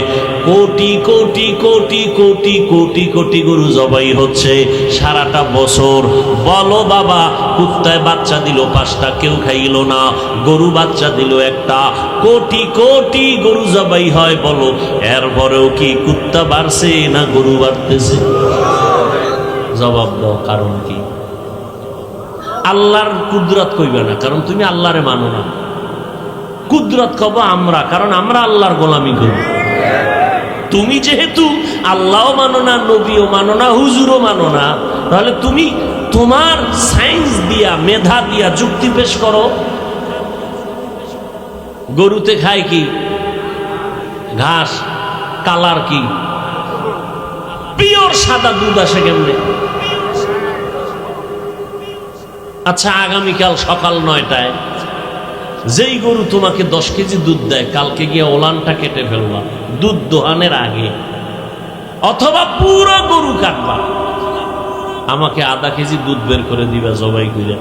কোটি কোটি কোটি কোটি কোটি কোটি গরু জবাই হচ্ছে সারাটা বছর। বলো বাবা, কুত্তায় বাচ্চা দিল 5টা, কেউ খাইল না, গরু বাচ্চা দিল একটা। কোটি কোটি গরু জবাই হয়, বলো এরপরেও কি কুত্তা বাড়ছে না গরু বাড়তেছে? জবাব দাও, কারণ কি? আল্লাহর কুদরত কইবে না, কারণ তুমি আল্লাহরে মানো না। কুদরত কব আমরা, কারণ আমরা আল্লাহর গোলামি করি। তুমি যেহেতু আল্লাহও মানো না, নবীও মানো না, হুজুরও মানো না, তাহলে তুমি তোমার সায়েন্স দিয়া, মেধা দিয়া যুক্তি পেশ করো। গরুতে খায় কি? ঘাস। কালার কি? পিওর সাদা দুধ আসে কেমনে? আচ্ছা, আগামীকাল সকাল 9টায় যেই গরু তোমাকে 10 কেজি দুধ দেয়, কালকে গিয়ে ওলানটা কেটে ফেলবা দুধ দোহানের আগে, অথবা পুরো গরু কাটবা, আমাকে আধা কেজি দুধ বের করে দিবা জবাই করে।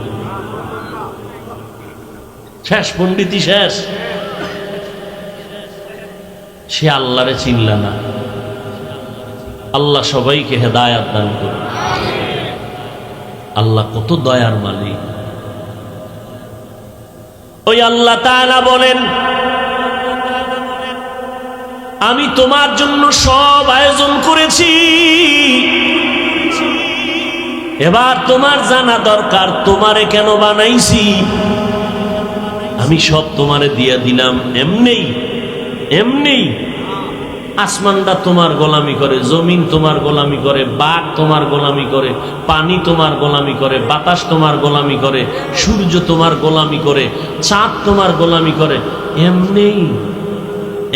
শেষ, পণ্ডিতি শেষ। সে আল্লাহরে চিনলা না। আল্লাহ সবাইকে হেদায়াত দান করুন। আল্লাহ কত দয়ার মালিক। ওই আল্লাহ তাআলা বলেন, আমি তোমার জন্য সব আয়োজন করেছি, এবার তোমার জানা দরকার তোমারে কেন বানাইছি। আমি সব তোমারে দিয়া দিলাম এমনি এমনি। আসমানটা তোমার গোলামি করে, জমিন তোমার গোলামি করে, বাঘ তোমার গোলামি করে, পানি তোমার গোলামি করে, বাতাস তোমার গোলামি করে, সূর্য তোমার গোলামি করে, চাঁদ তোমার গোলামি করে, এমনি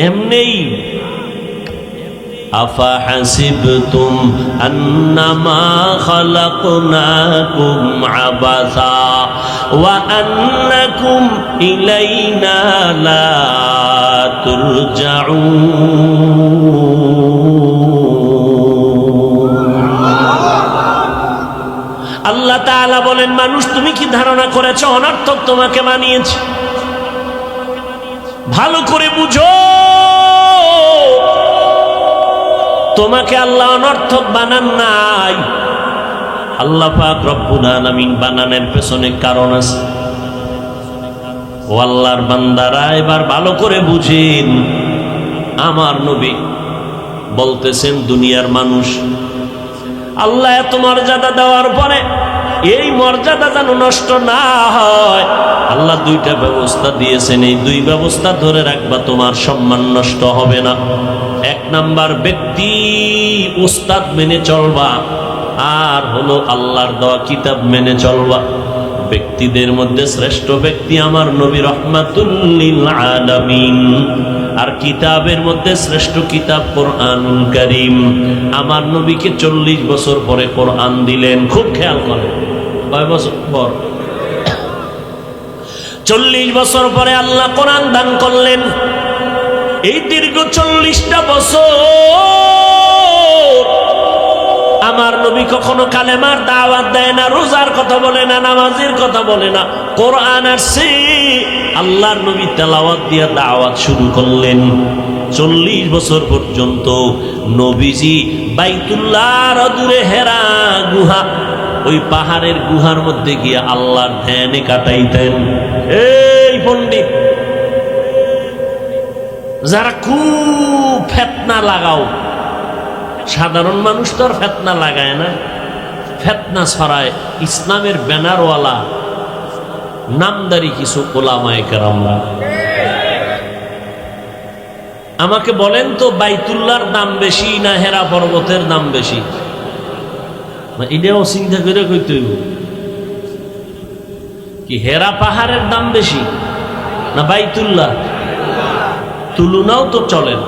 এমনি। আফা হাসিবতুম আন্নামা খালাকনাকুম আবাসা ওয়া আন্নাকুম ইলাইনা লা আল্লাহ তাআলা বলেন, মানুষ তুমি কি ধারণা করেছো অনর্থক তোমাকে বানিয়েছি? ভালো করে বুঝো, তোমাকে আল্লাহ অনর্থক বানান নাই। আল্লাহ পাক রব্বুল আলামিন বানানোর পেছনে কারণ আছে। ও আল্লাহর বান্দারা, এবার ভালো করে বুঝেন। আমার নবী বলতেছেন, দুনিয়ার মানুষ আল্লাহ এত মর্যাদা দেওয়ার পরে এই মর্যাদা যেন নষ্ট না হয়, আল্লাহ 2টা ব্যবস্থা দিয়েছেন। এই 2 ব্যবস্থা ধরে রাখবা, তোমার সম্মান নষ্ট হবে না। 1 নাম্বার, ব্যক্তি উস্তাদ মেনে চলবা, আর হলো আল্লাহর দেওয়া কিতাব মেনে চলবা। ব্যক্তিদের মধ্যে শ্রেষ্ঠ ব্যক্তি আমার নবী রাহমাতুল লিল আলামিন আর কিতাবের মধ্যে শ্রেষ্ঠ কিতাব কোরআনুল কারীম। আমার নবীকে 40 বছর পরে কোরআন দিলেন। খুব খেয়াল করেন, কয় বছর পর? 40 বছর পরে আল্লাহ কোরআন দান করলেন। এই দীর্ঘ 40টা বছর আমার নবী কখনো কালেমার দাওয়াত দেয় না, রোজার কথা বলে না, নামাজের কথা বলে না। কোরআন আসছে, আল্লাহর নবী তেলাওয়াত দিয়ে দাওয়াত শুরু করলেন। 40 বছর পর্যন্ত নবীজি বাইতুল্লাহর দূরে হেরা গুহা, ওই পাহাড়ের গুহার মধ্যে গিয়ে আল্লাহর ধ্যানে কাটাইতেন। এই পণ্ডিত যারা খুব ফেতনা লাগাও, সাধারণ মানুষ তো আর ফেতনা লাগায় না, ফেতনা ছড়ায় ইসলামের ব্যানারওয়ালা নামদারি কিছু ওলামায়ে কেরামরা। আমাকে বলেন তো, বাইতুল্লাহর দাম বেশি না হেরা পর্বতের দাম বেশি? এটাও চিন্তা করে কইতে হইব। কি হেরা পাহাড়ের দাম বেশি না বাইতুল্লাহ? তুলনাও তো চলে না।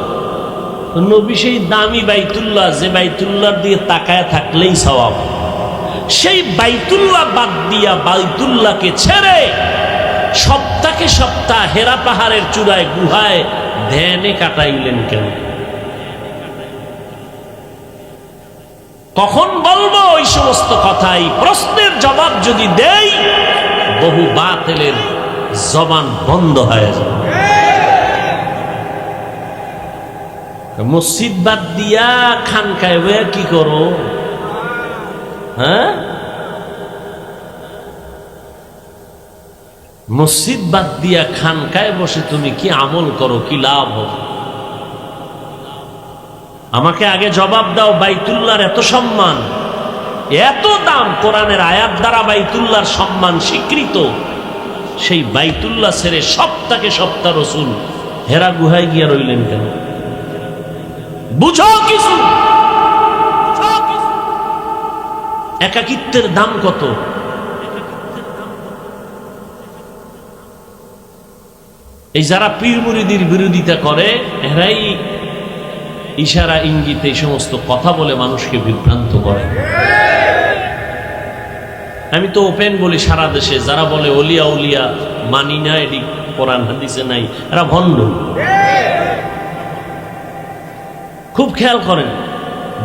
নবী সেই দামি বাইতুল্লাহ, যে বাইতুল্লাহ দিয়ে তাকায় থাকলেই সওয়াব, সেই বাইতুল্লাহ বাদ দিয়া বাইতুল্লাহকে ছেড়ে সপ্তাহে সপ্তাহ হেরা পাহাড়ের চূড়ায় গুহায় ধ্যানে কাটাইলেন কেন? কখন বলবো ওই সমস্ত কথাই? প্রশ্নের জবাব যদি দেই, বহু বাতিলের জবান বন্ধ হয়ে যাবে। মসজিদ বাদ দিয়া খানকায় বইয়া কি করো? হ্যাঁ, মসজিদ বাদ দিয়া খানকায় বসে তুমি কি আমল করো? কি লাভ হবে? আমাকে আগে জবাব দাও। বাইতুল্লাহর এত সম্মান, এত দাম, কোরআনের আয়াত দ্বারা বাইতুল্লাহর সম্মান স্বীকৃত, সেই বাইতুল্লাহ ছেড়ে সপ্তাহে সপ্তাহ রসুল হেরা গুহায় গিয়া রইলেন কেন? বুঝো কিছু। একাকিত্বের দাম কত? এই যারা পীর মুরিদির বিরোধিতা করে, এরাই ইশারা ইঙ্গিতে এই সমস্ত কথা বলে মানুষকে বিভ্রান্ত করে। আমি তো ওপেন বলি সারা দেশে, যারা বলে ওলিয়া উলিয়া মানি না, এটি কোরআন হাদিসে নাই, এরা ভণ্ড। খুব খেয়াল করেন,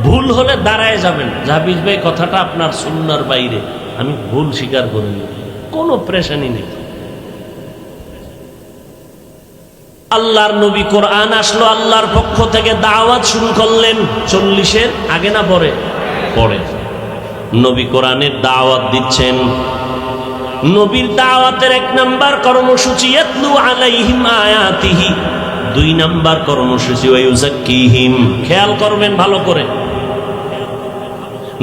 ভুল হলে দাঁড়ায় যাবেন, জাবিজ ভাই কথাটা আপনার সুন্নাহর বাইরে, আমি ভুল স্বীকার করি, কোনো প্রেশানি নেই। আল্লাহর নবী কোরআন আসলো, আল্লাহর পক্ষ থেকে দাওয়াত শুরু করলেন। 40-এর আগে না পরে? পরে নবী কোরআনের দাওয়াত দিচ্ছেন। নবীর দাওয়াতের 1 নাম্বার কর্মসূচি ইয়াতলু আলাইহিম আয়াতিহি, 2 নাম্বার কর্মসূচি ওয়া ইউযাক্কিহিম। খেয়াল করবেন ভালো করে,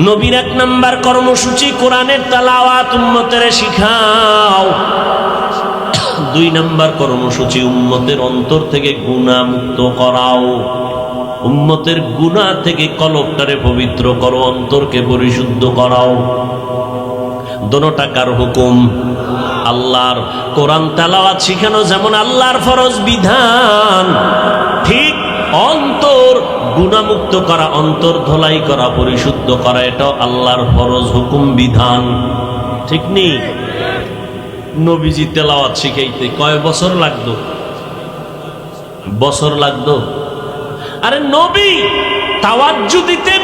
নবীর 1 নাম্বার কর্মসূচি কোরআনের তেলাওয়াত উম্মতের শিখাও। 2 নাম্বার কর্মসূচি উম্মতের অন্তর থেকে গুনাহ মুক্ত করাও। উম্মতের গুনাহ থেকে কলবটারে পবিত্র করো, অন্তরকে পরিশুদ্ধ করাও। দোনোটা কার হুকুম? আল্লাহর। কোরআন তেলাওয়াত শিখানো যেমন আল্লাহর ফরজ বিধান, ঠিক অন্তর গুনাহমুক্ত করা, অন্তর ধোলাই করা, পরিশুদ্ধ করা, এটাও আল্লাহর ফরজ হুকুম বিধান। ঠিক নেই? নবীজি তেলাওয়াত শিখাইতে কয় বছর লাগতো? বছর লাগতো? আরে নবী তাওয়াজ্জু দিতেন,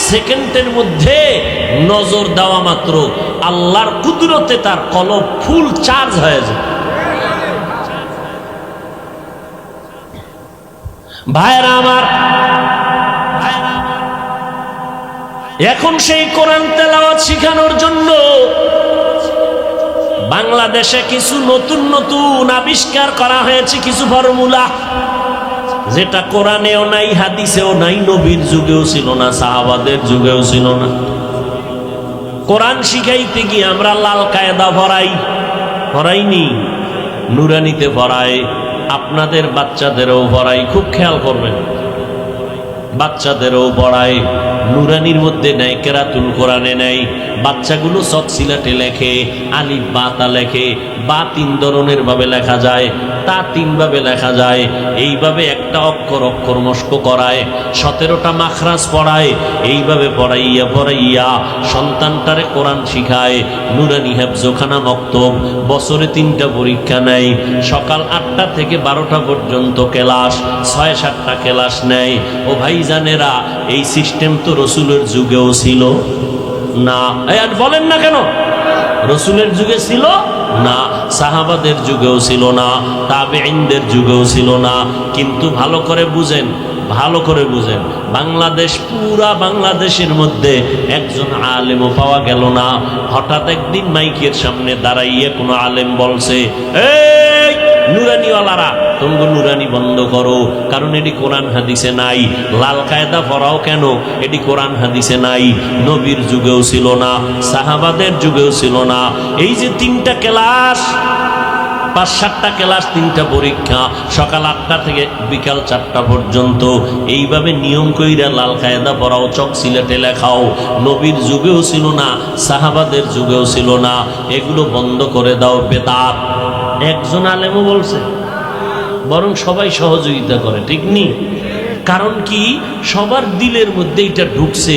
সেকেন্ডের মধ্যে নজর দেওয়া মাত্র আল্লাহর কুদরতে তার কলব ফুল চার্জ হয়ে যায়। ভাইরা আমার, এখন সেই কোরআন তেলাওয়াত শিখানোর জন্য বাংলাদেশে কিছু নতুন নতুন আবিষ্কার করা হয়েছে, কিছু ফর্মুলা, যেটা কোরআনেও নাই, হাদিসেও নাই, নবীর যুগেও ছিল না, সাহাবাদের যুগেও ছিল না। কোরআন শিখাইতে গিয়ে আমরা লাল কায়দা ভরাইনি, নুরানিতে ভরাই, আপনাদের বাচ্চাদেরও ভরাই। খুব খেয়াল করবেন, বাচ্চাদেরও পড়াই। নুরানির মধ্যে নেয়, কেরাতুল কোরআনে নেয়। বাচ্চাগুলো চক সিলাটে লেখে, আলিফ বা তা লেখে। বা 3 ধরনের ভাবে লেখা যায়, তা 3 ভাবে লেখা যায়। এইভাবে একটা অক্ষর অক্ষর মস্ক করায়, 17টা মাখরাজ পড়ায়। এইভাবে পড়াইয়া সন্তানটারে কোরআন শিখায়। নুরানি হেফজখানা মক্তব, বছরে 3টা পরীক্ষা নেয়। সকাল 8টা থেকে 12টা পর্যন্ত ক্লাস, 6-7টা ক্লাস নেয়। ও ভাইজানেরা, এই সিস্টেম তো রসুলের যুগেও ছিল না। আর বলেন না কেন? রসুলের যুগে ছিল না, সাহাবাদের যুগেও ছিল না, তাবেঈনদের যুগেও ছিল না। কিন্তু ভালো করে বুঝেন, ভালো করে বুঝেন, বাংলাদেশ, পুরা বাংলাদেশের মধ্যে একজন আলেমও পাওয়া গেল না। হঠাৎ একদিন মাইকের সামনে দাঁড়াইয়ে কোনো আলেম বলছে, এই নুরানিওয়ালারা, তোমরা নুরানি বন্ধ করো, কারণ এটি কোরআন হাদিসে নাই। লাল কায়দা পড়াও কেন? এটি কোরআন হাদিসে নাই। নবীর যুগেও ছিল না, সাহাবাদের যুগেও ছিল না। এই যে 3টা ক্লাস, 5-7টা ক্লাস, 3টা পরীক্ষা, সকাল 8টা থেকে বিকাল 4টা পর্যন্ত, এইভাবে নিয়ম কইরা লাল কায়দা পড়াও, চক সিলেটে লেখাও। নবীর যুগেও ছিল না, সাহাবাদের যুগেও ছিল না। এগুলো বন্ধ করে দাও, বেদাত। একজন আলেমও বলছে, বরং সবাই সহযোগিতা করে, ঠিক নি? কারণ কি, সবার দিলের মধ্যে এটা ঢুকছে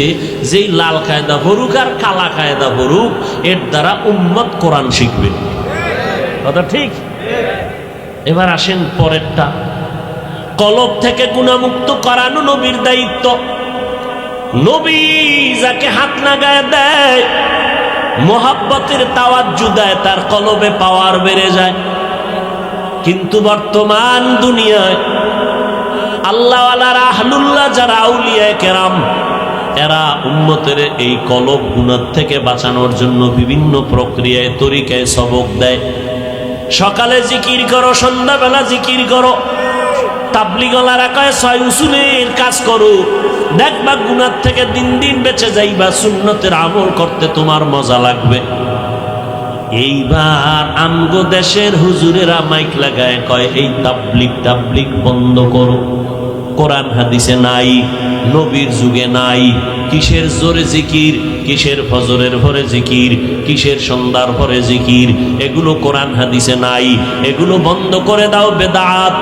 যে লাল কায়দা হরুক আর কালা কায়দা হরুক, এর দ্বারা উম্মত কোরআন শিখবে। কথা ঠিক? এবার আসেন পরেরটা, কলব থেকে গুনাহমুক্ত করানো নবীর দায়িত্ব। নবী যাকে হাত লাগায় দেয়, মোহাব্বতের তাওয়াজ্জু দেয়, তার কলবে পাওয়ার বেড়ে যায়। কিন্তু বর্তমান দুনিয়ায় আল্লাহওয়ালারা, আহলুল্লাহ যারা, আউলিয়ায়ে কেরাম, এরা উম্মতের এই কলব গুনাহ থেকে বাঁচানোর জন্য বিভিন্ন প্রক্রিয়ায়, তরিকায় সবক দেয়। সকালে জিকির করো, সন্ধ্যাবেলা জিকির করো। তাবলীগওয়ালারা কয় 6 উসুলের কাজ করো, দেখবা গুনাহ থেকে দিন দিন বেঁচে যাইবা, সুন্নতের আমল করতে তোমার মজা লাগবে। এইবার আমগো দেশের হুজুরেরা মাইক লাগায় কয়, এই তাবলীগ বন্ধ করো, কোরআন হাদিসে নাই, নবীর যুগে নাই। কিসের জোরে জিকির, কিসের ফজরের পরে জিকির, কিসের সন্ধ্যার পরে জিকির, এগুলো কোরআন হাদিসে নাই। এগুলো বন্ধ করে দাও, বেদাত।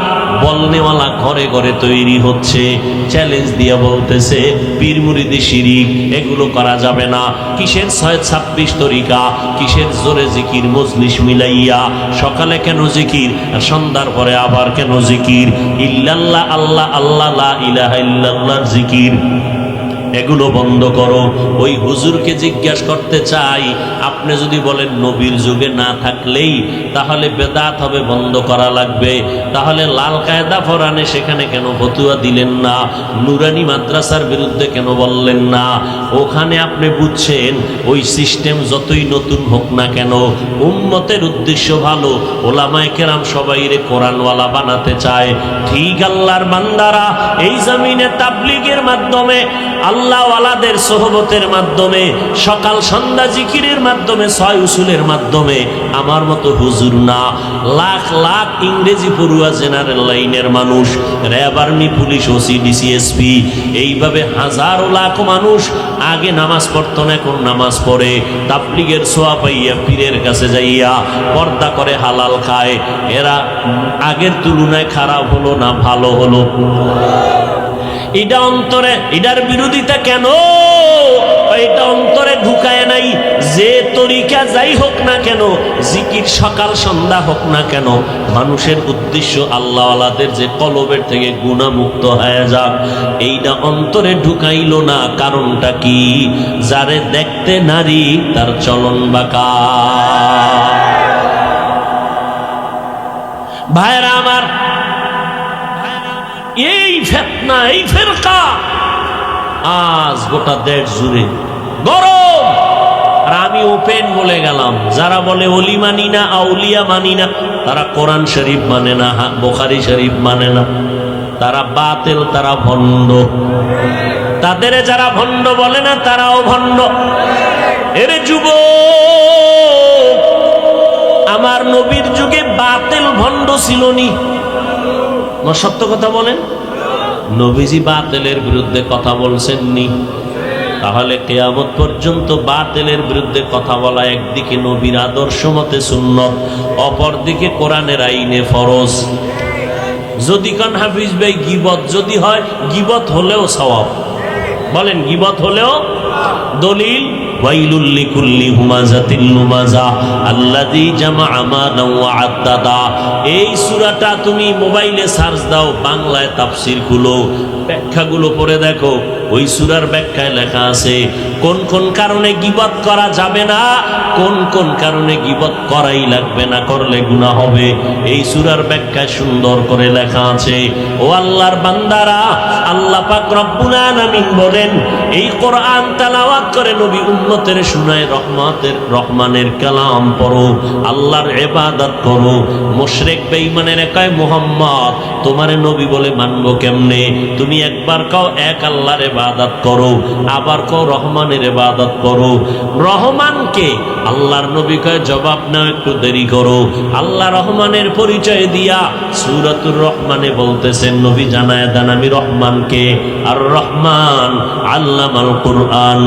বলনেওয়ালা ঘরে ঘরে তৈরি হচ্ছে, চ্যালেঞ্জ দিয়ে বলতেছে পীর মুরিদি শিরিক, এগুলো করা যাবে না। কিসের 626 তরিকা, কিসের জোরে জিকির, মজলিস মিলাইয়া সকালে কেন জিকির আর সন্ধ্যার পরে আবার কেন জিকির? ইল্লাল্লাহ, আল্লাহ আল্লাহ, লা ইলাহা ইল্লাল্লাহর জিকির, এগুলো বন্ধ করো। ওই হুজুরকে জিজ্ঞাসা করতে চাই, আপনি যদি বলেন নবীর যুগে না থাকলেই তাহলে বেদাত হবে, বন্ধ করা লাগবে, তাহলে লাল কায়দা ফরানে সেখানে কেন ফতুয়া দিলেন না? নুরানি মাদ্রাসার বিরুদ্ধে কেন বললেন না? ওখানে আপনি বুঝছেন ওই সিস্টেম যতই নতুন হোক না কেন, উম্মতের উদ্দেশ্য ভালো, ওলামায়ে কেরাম সবাইরে কোরআনওয়ালা বানাতে চায়। ঠিক আল্লাহর বান্দারা এই জমিনে তাবলীগের মাধ্যমে, আল্লাহওয়ালাদের সোহবতের মাধ্যমে, সকাল সন্ধ্যা জিকিরের মাধ্যমে, 6 উসুলের মাধ্যমে, আমার মতো হুজুর না, লাখ লাখ ইংরেজি পড়ুয়া জেনারেল লাইনের মানুষ, RAB, army, police, OC, DC, SP, এইভাবে হাজারো লাখ মানুষ আগে নামাজ পড়তো না, এখন নামাজ পড়ে, তাবলীগের ছোঁয়া পাইয়া পীরের কাছে যাইয়া পর্দা করে হালাল খায়। এরা আগের তুলনায় খারাপ হলো না ভালো হলো? এটা অন্তরে, এটার বিরোধিতা কেন? এটা অন্তরে ঢুকায় নাই। যে তরিকা যাই হোক না কেন, জিকির সকাল সন্ধ্যা হোক না কেন, মানুষের উদ্দেশ্য আল্লাহওয়ালাদের যে কলবের থেকে গুনাহমুক্ত হয়ে যাক, এইটা অন্তরে ঢুকাইল না। কারণটা কি? যারে দেখতে নারী তার চলন বাঁকা। ভাইরা আমার, এই ফিতনা, এই ফিরকা আজ গোটা দেশ জুড়ে গরম। আর আমি ওপেন বলে গেলাম, যারা বলে ওলি মানি না, আউলিয়া মানি না, তারা কোরআন শরীফ মানে না, বুখারী শরীফ মানে না, তারা বাতিল, তারা ভণ্ড। তাদের যারা ভণ্ড বলে না, তারাও ভণ্ড। এর যুবক, আমার নবীর যুগে বাতিল ভণ্ড ছিল নি? সত্য কথা বলেন, নবীজি বাতিলের বিরুদ্ধে কথা বলছেন নি? তাহলে কিয়ামত পর্যন্ত বাতিলের বিরুদ্ধে কথা বলা একদিকে নবীর আদর্শ মতে সুন্নত, অপরদিকে কোরআনের আইনে ফরজ। যদি কান হাফিজ ভাই গীবত যদি হয়, গীবত হলেও সওয়াব, বলেন গীবত হলেও। দলিল ওয়াইলুল লিকুল্লি হুমাযাতিল লুমাযা আল্লাযী জামাআ মালান ওয়া আদ্দাদা। এই সূরাটা তুমি মোবাইলে সার্চ দাও, বাংলায় তাফসীর গুলো ব্যাখ্যাগুলো পড়ে দেখো, ওই সূরার ব্যাখ্যায় লেখা আছে কোন কোন কারণে গীবত করা যাবে না, কোন কোন কারণে গীবত করাই লাগবে না, করলে গুনাহ হবে। এই সূরার ব্যাখ্যায় সুন্দর করে লেখা আছে। ও আল্লাহর বান্দারা, আল্লাহ পাক রব্বুল আলামিন বলেন, এই কোরআন তেলাওয়াত করে নবী উম্মতের শুনায় রহমানের কালাম পড়ো, আল্লাহর ইবাদত করো। মুশরিক বেঈমানের কয় মুহাম্মদ তোমারে নবী বলে মানবো কেমনে? তুমি একবার কও এক আল্লাহর ইবাদত করো, আবার কও রহমানের ইবাদত করো। রহমানকে আল্লাহর নবী কয় জবাব নাও, একটু দেরি করো। আল্লাহ রহমানের পরিচয় দিয়া সূরাতুর রহমানে বলতেছেন, নবী জানায় দেন আমি রহমানকে। আর রহমান আল্লামাল কুরআন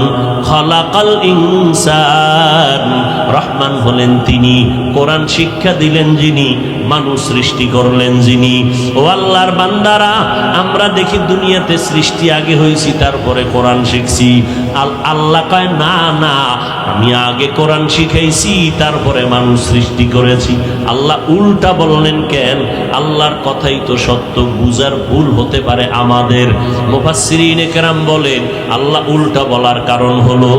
খালাকাল ইনসান। রহমান হলেন তিনি, কোরআন শিক্ষা দিলেন যিনি, মানুষ সৃষ্টি করলেন যিনি। ও আল্লাহর বান্দারা, আমরা দেখি দুনিয়াতে সৃষ্টি আগে হয়েছি, তারপরে কোরআন শিখছি। আল্লাহ কয় না না, আমি আগে কোরআন শিখাইছি, তারপরে মানুষ সৃষ্টি করেছি। আল্লাহ উল্টা বললেন কেন? আল্লাহর কথাই তো সত্য, বুঝার ভুল হতে পারে আমাদের। মুফাসসিরিনে কেরাম বলেন আল্লাহ উল্টা বলার কারণ হলো,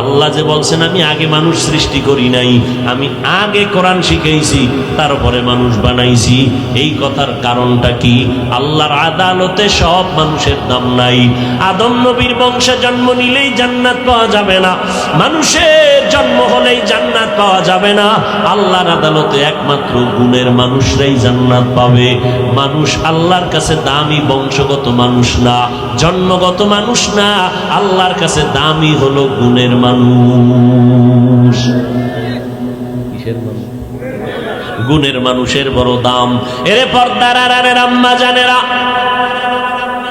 আল্লাহ যে বলছেন আমি আগে মানুষ সৃষ্টি করি নাই, আমি আগে কোরআন শিখাইছি, তারপরে মানুষ বানাইছি। এই কথার কারণটা কি? আল্লাহর আদালতে সব মানুষের দাম নাই। আদম নবীর বংশে জন্ম নিলেই জান্নাত পাওয়া যাবে না, মানুষের জন্ম হলেই জান্নাত পাওয়া যাবে না। আল্লাহর আদালতে একমাত্র গুণের মানুষরাই জান্নাত পাবে। মানুষ আল্লাহর কাছে দামি বংশগত মানুষ না, জন্মগত মানুষ না, আল্লাহর কাছে দামি হলো গুণের মানুষ। কিসের মানুষ? গুণের মানুষের বড় দাম। এরে পর্দার আড়ালের আম্মা জানেরা,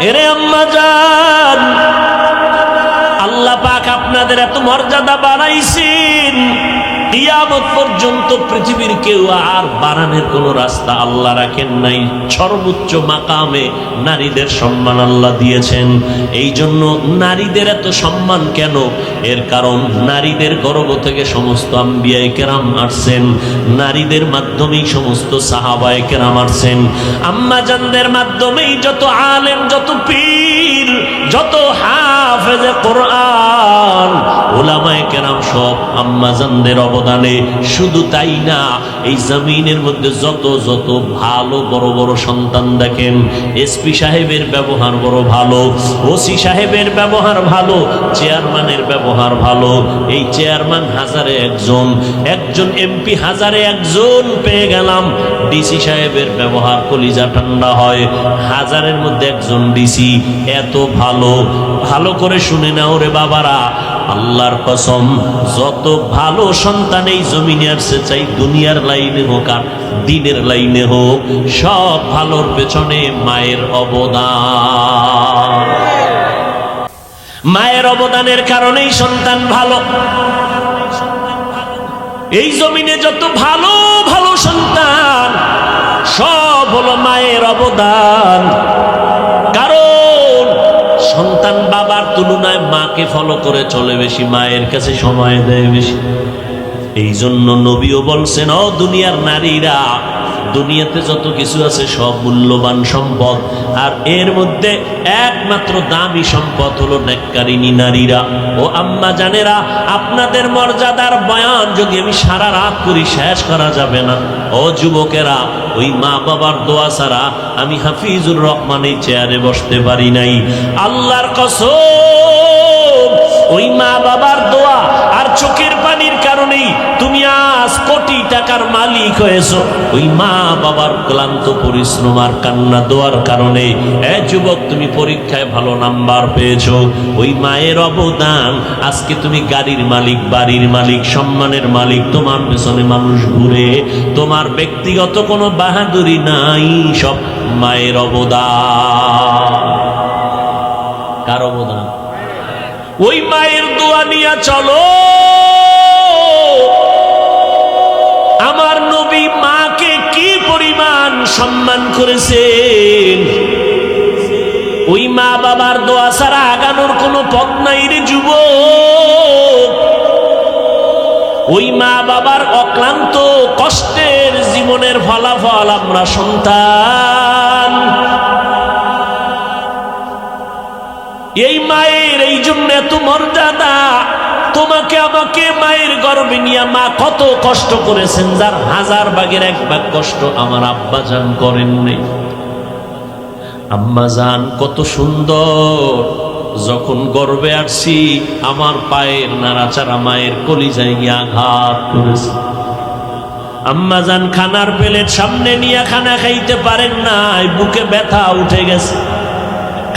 এরে আম্মা জান, আল্লাহ পাক আপনাদের এত মর্যাদা বানাইছেন, কিয়ামত পর্যন্ত পৃথিবীর কেউ আর বাড়ানোর কোন রাস্তা আল্লাহ রাখেন নাই। সর্বোচ্চ মাকামে নারীদের সম্মান আল্লাহ দিয়েছেন। এই জন্য নারীদের এত সম্মান কেন? এর কারণ নারীদের গর্ভ থেকে সমস্ত আম্বিয়ায়ে কেরাম আসছেন, নারীদের মাধ্যমেই সমস্ত সাহাবায়ে কেরাম আসছেন, আম্মা জানদের মাধ্যমেই যত আলেম, যত পীর, যত হাফেজে কোরআন, উলামায়ে কেরাম সব আম্মা জানদের অবদানে। শুধু তাই না, এই জমিনের মধ্যে যত যত ভালো বড় বড় সন্তান দেখেন, এসপি সাহেবের ব্যবহার বড় ভালো, ওসি সাহেবের ব্যবহার ভালো, চেয়ারম্যানের ব্যবহার ভালো। এই চেয়ারম্যান হাজারে একজন, একজন এমপি হাজারে একজন পেয়ে গেলাম। ডিসি সাহেবের ব্যবহার কলিজা ঠান্ডা হয়, হাজারের মধ্যে একজন ডিসি। এত ভালো, ভালো করে শুনে নাও রে বাবারা, আল্লাহর কসম, যত ভালো সন্তান এই জমিনে আসছে, চাই দুনিয়ার লাইনে হোক আর দিনের লাইনে হোক, সব ভালোর পেছনে মায়ের অবদান। মায়ের অবদানের কারণেই সন্তান ভালো। এই জমিনে যত ভালো ভালো সন্তান, সব হলো মায়ের অবদান। কারণ সন্তান বাবার তুলনায় মাকে ফলো করে চলে বেশি, মায়ের কাছে সময় দেয় বেশি। এই জন্য নবীও বলছেন, ও দুনিয়ার নারীরা, দুনিয়াতে যত কিছু আছে সব মূল্যবান সম্পদ, আর এর মধ্যে একমাত্র দামি সম্পদ হলো নেককারিনী নারীরা। ও আম্মা জানেরা, আপনাদের মর্যাদার বয়ান যদি আমি সারা রাত করি শেষ করা যাবে না। ও যুবকেরা, ওই মা বাবার দোয়া ছাড়া আমি হাফিজুর রহমান এই চেয়ারে বসতে পারি নাই। আল্লাহর কসম, ওই মা বাবার দোয়া আর চোখের পানির কারণেই তুমি আজ কোটি টাকার মালিক হয়েছো। ওই মা বাবার ক্লান্ত পরিশ্রম আর কান্না দোয়ার কারণে যুবক তুমি পরীক্ষায় ভালো নাম্বার পেয়েছো। ওই মায়ের অবদান, আজকে তুমি গাড়ির মালিক, বাড়ির মালিক, সম্মানের মালিক, তোমার পেছনে মানুষ ঘুরে, তোমার ব্যক্তিগত কোনো বাহাদুরি নাই, সব মায়ের অবদান। কার অবদান? ওই মায়ের দোয়া নিয়ে চলো। আমার নবী মাকে কি পরিমাণ সম্মান করেছেন। ওই মা বাবার দোয়া ছাড়া আগানোর কোনো পথ নাই রে যুবক। ওই মা বাবার অক্লান্ত কষ্টের জীবনের ফলাফল আমরা সন্তান। এই মায়ের এই জন্য এত মর্যাদা। তোমাকে আমাকে মায়ের গর্ভে নিয়ে মা কত কষ্ট করেছেন, যার 1000 ভাগের 1 ভাগ কষ্ট আমার আব্বা জান করেন নাই। আম্মা জান কত সুন্দর, যখন গর্ভে আসছি আমার পায়ের নাড়াচাড়া মায়ের কলিজায় গিয়ে আঘাত করেছে। আম্মা জান খানার প্লেট সামনে নিয়ে খানা খাইতে পারেন নাই, বুকে ব্যথা উঠে গেছে।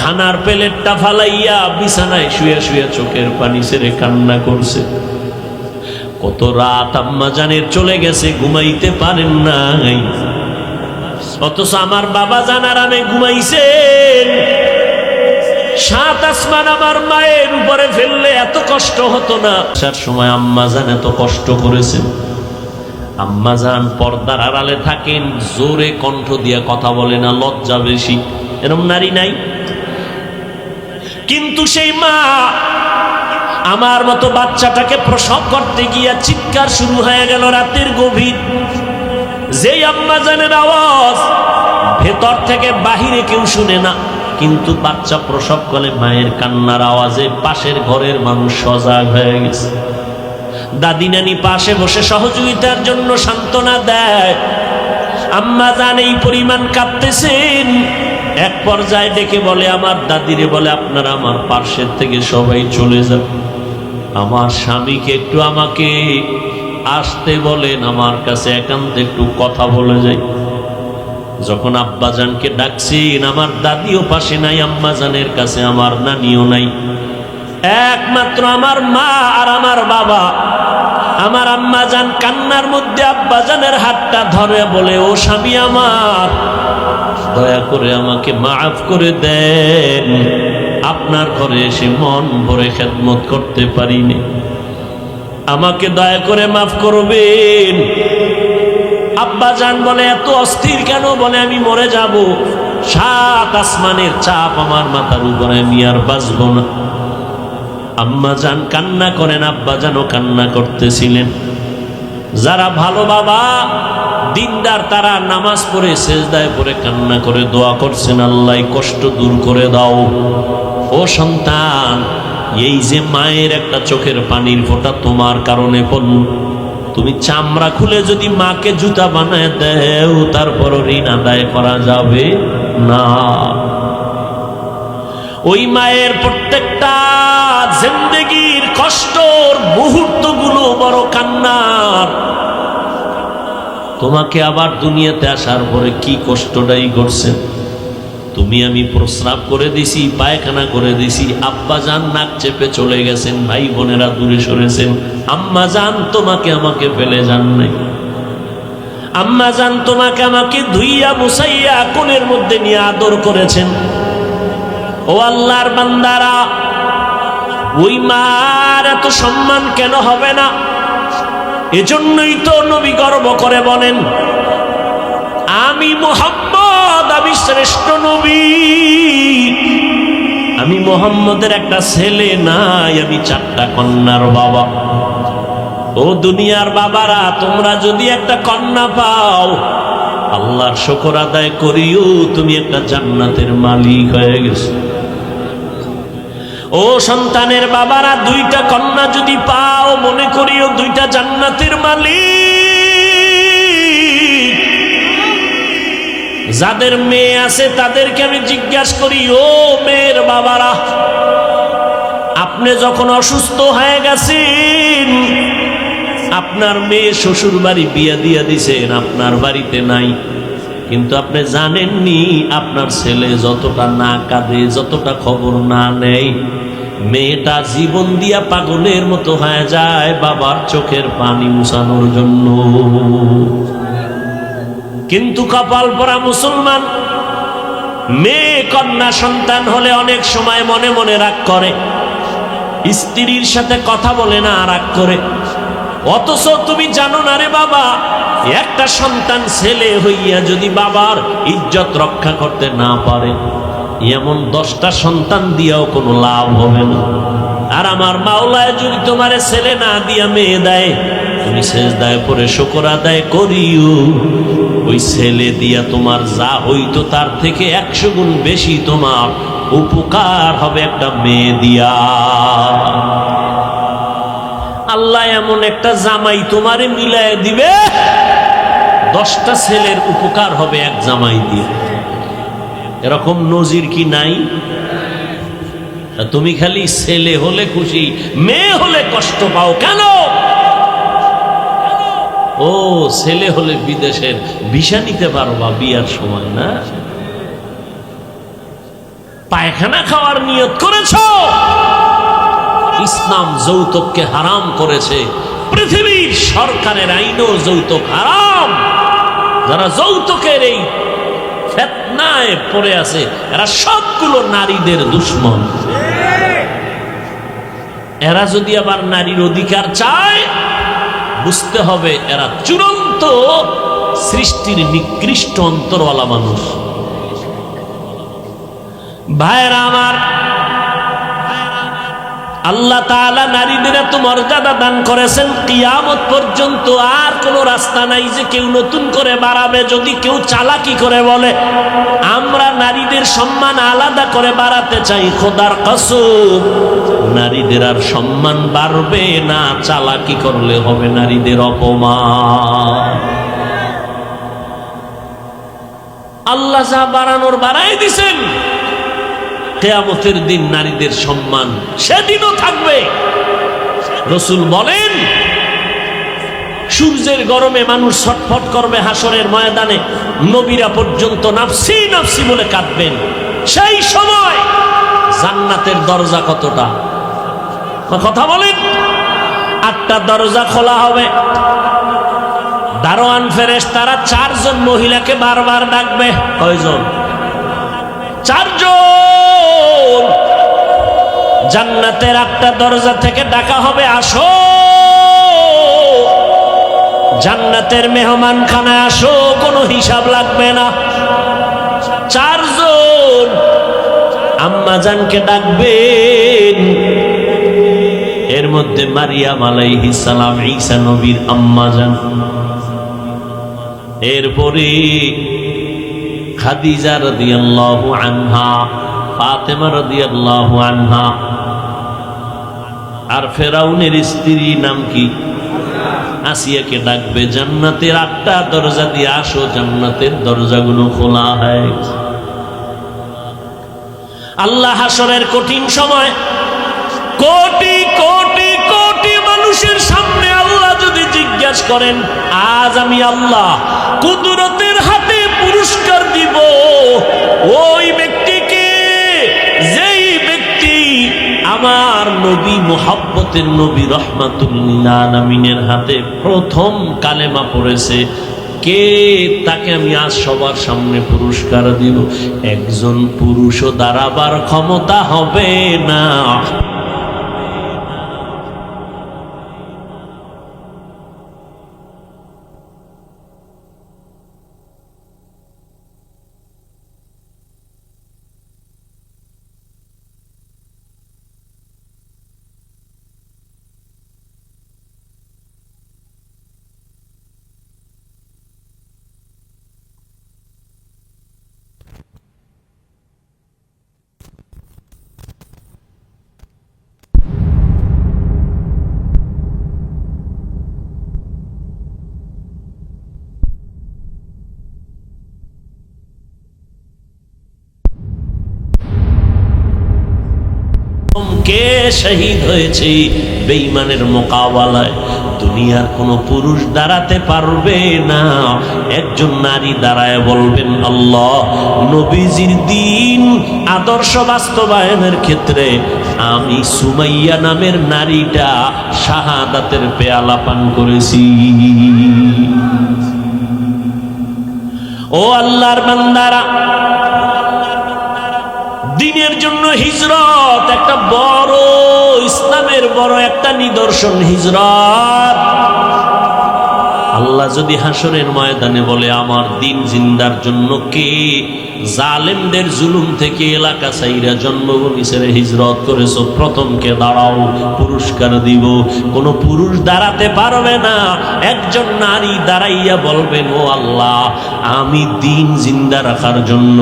খানার প্লেটটা ফালাইয়া বিছানায় শুয়ে শুয়ে চোখের পানি ছেড়ে কান্না করছে। কত রাত আম্মা জানের চলে গেছে, ঘুমাইতে পারেন নাই। অথচ আমার বাবা জান আরামে ঘুমাইছেন। 7 আসমান আমার মায়ের উপরে ফেললে এত কষ্ট হতো না। আসার সময় আম্মা জান এত কষ্ট করেছেন। আম্মা জান পর্দার আড়ালে থাকেন, জোরে কণ্ঠ দিয়ে কথা বলে না, লজ্জা বেশি। এরকম নারী নাই? কিন্তু সেই মা আমার মতো বাচ্চাটাকে প্রসব করতে গিয়া চিৎকার শুরু হয়ে গেল রাতের গভীর। যেই আম্মা জানের আওয়াজ ভেতর থেকে বাহিরে কেউ শুনে না, কিন্তু বাচ্চা প্রসব করে মায়ের কান্নার আওয়াজে পাশের ঘরের মানুষ সজাগ হয়ে গেছে। দাদি নানি পাশে বসে সহযোগিতার জন্য সান্ত্বনা দেয়। আম্মা জান এই পরিমাণ কাঁদতেছেন। এক পর্যায়ে ডেকে বলে আমার দাদিরে, বলে আপনারা আমার পার্শ্বের থেকে সবাই চলে যান, আমার স্বামীকে একটু আমাকে আসতে বলেন, আমার কাছে একান্তে একটু কথা বলে যাই। যখন আব্বাজানকে ডাকছেন, আমার দাদিও পাশে নাই, আম্মাজানের কাছে আমার নানিও নাই, একমাত্র আমার মা আর আমার বাবা। আমার আম্মাজান কান্নার মধ্যে আব্বাজানের হাতটা ধরে বলে, ও স্বামী আমার, দয়া করে আমাকে মাফ করে দেন, আপনার ঘরে এসে মন ভরে খেদমত করতে পারিনি, আমাকে দয়া করে মাফ করবেন। আব্বাজান বলে, এত অস্থির কেন? বলে, আমি মরে যাব, 7 আসমানের চাপ আমার মাথার উপরে, আমি আর বাঁচব না। আম্মাজান কান্না করেন, আব্বাজানও কান্না করতেছিলেন। যারা ভালো বাবা দিনদার, তারা নামাজ পড়ে সেজদায় পড়ে কান্না করে দোয়া করছেন, আল্লাহ কষ্ট দূর করে দাও। ও সন্তান, এই যে মায়ের একটা চোখের পানির ফোঁটা তোমার কারণে পড়ল, তুমি চামড়া খুলে যদি মাকে জুতা বানায় দেও, তারপরও ঋণ আদায় করা যাবে না। ওই মায়ের প্রত্যেকটা জিন্দেগির কষ্টর মুহূর্তগুলো বড় কান্নার। তোমাকে আবার দুনিয়াতে আসার পরে কি কষ্টটাই করছেন। তুমি আমি প্রস্রাব করে দিছি, পায়খানা করে দিছি, আব্বা জান নাক চেপে চলে গেছেন, ভাই বোনেরা দূরে সরেছেন, আম্মা জান তোমাকে আমাকে ফেলে যান নাই। আম্মা জান তোমাকে আমাকে ধুইয়া মুছাইয়া কোলের মধ্যে নিয়ে আদর করেছেন। ও আল্লাহর বান্দারা, ওই মার এত সম্মান কেন হবে না? এজন্যই তো নবী গর্ব করে বলেন, আমি মুহাম্মদ, আমি শ্রেষ্ঠ নবী, আমি মুহাম্মদের একটা ছেলে নাই, আমি 4টা কন্যার বাবা। ও দুনিয়ার বাবারা, তোমরা যদি একটা কন্যা পাও, আল্লাহর শুকর আদায় করিও, তুমি একটা জান্নাতের মালিক হয়ে গেছো। ও সন্তানের বাবারা, 2টা কন্যা যদি পাও, মনে করিও 2টা জান্নাতের মালিক। যাদের মেয়ে আছে তাদেরকে আমি জিজ্ঞাসা করি, ও মেয়ের বাবারা, আপনি যখন অসুস্থ হয়ে গেছেন, আপনার মেয়ে শ্বশুর বাড়ি বিয়ে দিয়ে দিছেন, আপনার বাড়িতে নাই, কিন্তু আপনি জানেননি আপনার ছেলে যতটা না কাঁদে, যতটা খবর না নেয়, মেয়েটা জীবন দিয়া পাগলের মতো হয়ে যায় বাবার চোখের পানি মুছানোর জন্য। কিন্তু কপাল পরা মুসলমান, মেয়ে কন্যা সন্তান হলে অনেক সময় মনে মনে রাগ করে, স্ত্রীর সাথে কথা বলে না রাগ করে। অথচ তুমি জানো না রে বাবা, একটা সন্তান ছেলে হইয়া যদি বাবার ইজ্জত রক্ষা করতে না পারে, এমন 10টা সন্তান দিয়াও কোনো লাভ হবে না। আর আমার মাওলায় যদি তোমারে ছেলে না দিয়া মেয়ে দেয়, তুমি সেজদায় পড়ে শুকর আদায় করিও, ওই ছেলে দিয়া তোমার যা হইতো তার থেকে 100 গুণ বেশি তোমার উপকার হবে একটা মেয়ে দিয়া। আল্লাহ এমন একটা জামাই তোমারে মিলায় দিবে, 10টা ছেলের উপকার হবে এক জামাই দিয়ে। এরকম নজির কি নাই? তুমি খালি ছেলে হলে খুশি, মেয়ে হলে কষ্ট পাও কেন? ও ছেলে হলে বিদেশের ভিসা নিতে পারবা বিয়ার সময় না? পায়খানা খাওয়ার নিয়ত করেছো, ইসলাম যৌতুককে হারাম করেছে। পৃথিবীর সরকারের আইনও যৌতুক হারাম। যারা যৌতুকের এই ফিতনায় পড়ে আছে, এরা সবগুলো নারীদের দুশমন। এরা যদি আবার নারীর অধিকার চায়, বুঝতে হবে এরা চূড়ান্ত সৃষ্টির নিকৃষ্ট অন্তরওয়ালা মানুষ। ভাইরা আমার, আল্লাহ তাআলা নারীদের এত মর্যাদা দান করেছেন, কিয়ামত পর্যন্ত আর কোনো রাস্তা নাই যে কেউ নতুন করে বাড়াবে। যদি কেউ চালাকি করে বলে আমরা নারীদের সম্মান আলাদা করে বাড়াতে চাই, খোদার কসম নারীদের আর সম্মান বাড়বে না। চালাকি করলে হবে নারীদের অপমান। আল্লাহ যা বাড়ানোর বাড়াই দিছেন, কিয়ামতের দিন নারীদের সম্মান সেদিনও থাকবে। রাসূল বলেন, সূর্যের গরমে মানুষ ছটফট করবে হাসরের ময়দানে, নবীরা পর্যন্ত নাফসি নাফসি বলে কাঁদবেন। সেই সময় জান্নাতের দরজা কতটা? কথা বলেন। 8টা দরজা খোলা হবে। দারোয়ান ফেরেশতারা 4 জন মহিলাকে বারবার ডাকবে। কয়জন? 4 জন। জান্নাতের 8টা দরজা থেকে ডাকা হবে, আসো জান্নাতের মেহমান খানায় আসো, কোনো হিসাব লাগবে না। 4 জন আম্মা জানকে ডাকবেন। এর মধ্যে মারিয়াম আলাইহিস সালাম, ঈসা নবীর আম্মা জান। এরপরে খাদিজা রাদিয়াল্লাহু আনহা, ফাতেমা রাদিয়াল্লাহু আনহা, আর ফেরাউনের স্ত্রী নাম কি? আসিয়াকে ডাকবে। জান্নাতের 8টা দরজা দিয়ে আসো, জান্নাতের দরজাগুলো খোলা হয়। আল্লাহ হাসরের কঠিন সময় কোটি কোটি কোটি মানুষের সামনে আল্লাহ যদি জিজ্ঞাসা করেন, আজ আমি আল্লাহ কুদরতের হাতে পুরস্কার দিব ওই ব্যক্তিকে যেই ব্যক্তি আমার নবী, মুহাব্বতের নবী, রাহমাতুল লিল আলামিনের হাতে প্রথম কালেমা পড়েছে, কে? তাকে আমি আজ সবার সামনে পুরস্কার দিব। একজন পুরুষও দাঁড়াবার ক্ষমতা হবে না। কে শহীদ হয়েছে বেঈমানের মোকাবেলায়? দুনিয়ার কোনো পুরুষ দাঁড়াতে পারবে না। একজন নারী দাঁড়ায় বলবেন, আল্লাহ নবীজির দিন আদর্শ বাস্তবায়নের ক্ষেত্রে আমি সুমাইয়া নামের নারীটা শাহাদাতের পেয়ালা পান করেছি। ও আল্লাহর বান্দারা, দিনের জন্য হিজরত একটা বড় ইসলামের বড় একটা নিদর্শন হিজরত। আল্লাহ যদি হাসরের ময়দানে বলে আমার দিন জিন্দার জন্য কে জালেমদের জুলুম থেকে এলাকা ছাইরা জন্মভূমি ছেড়ে হিজরত করেছো, প্রথমকে দাঁড়াও, পুরস্কার দিব। কোন পুরুষ দাঁড়াতে পারবে না, একজন নারী দাঁড়াইয়া বলবেন ও আল্লাহ, আমি দিন জিন্দা রাখার জন্য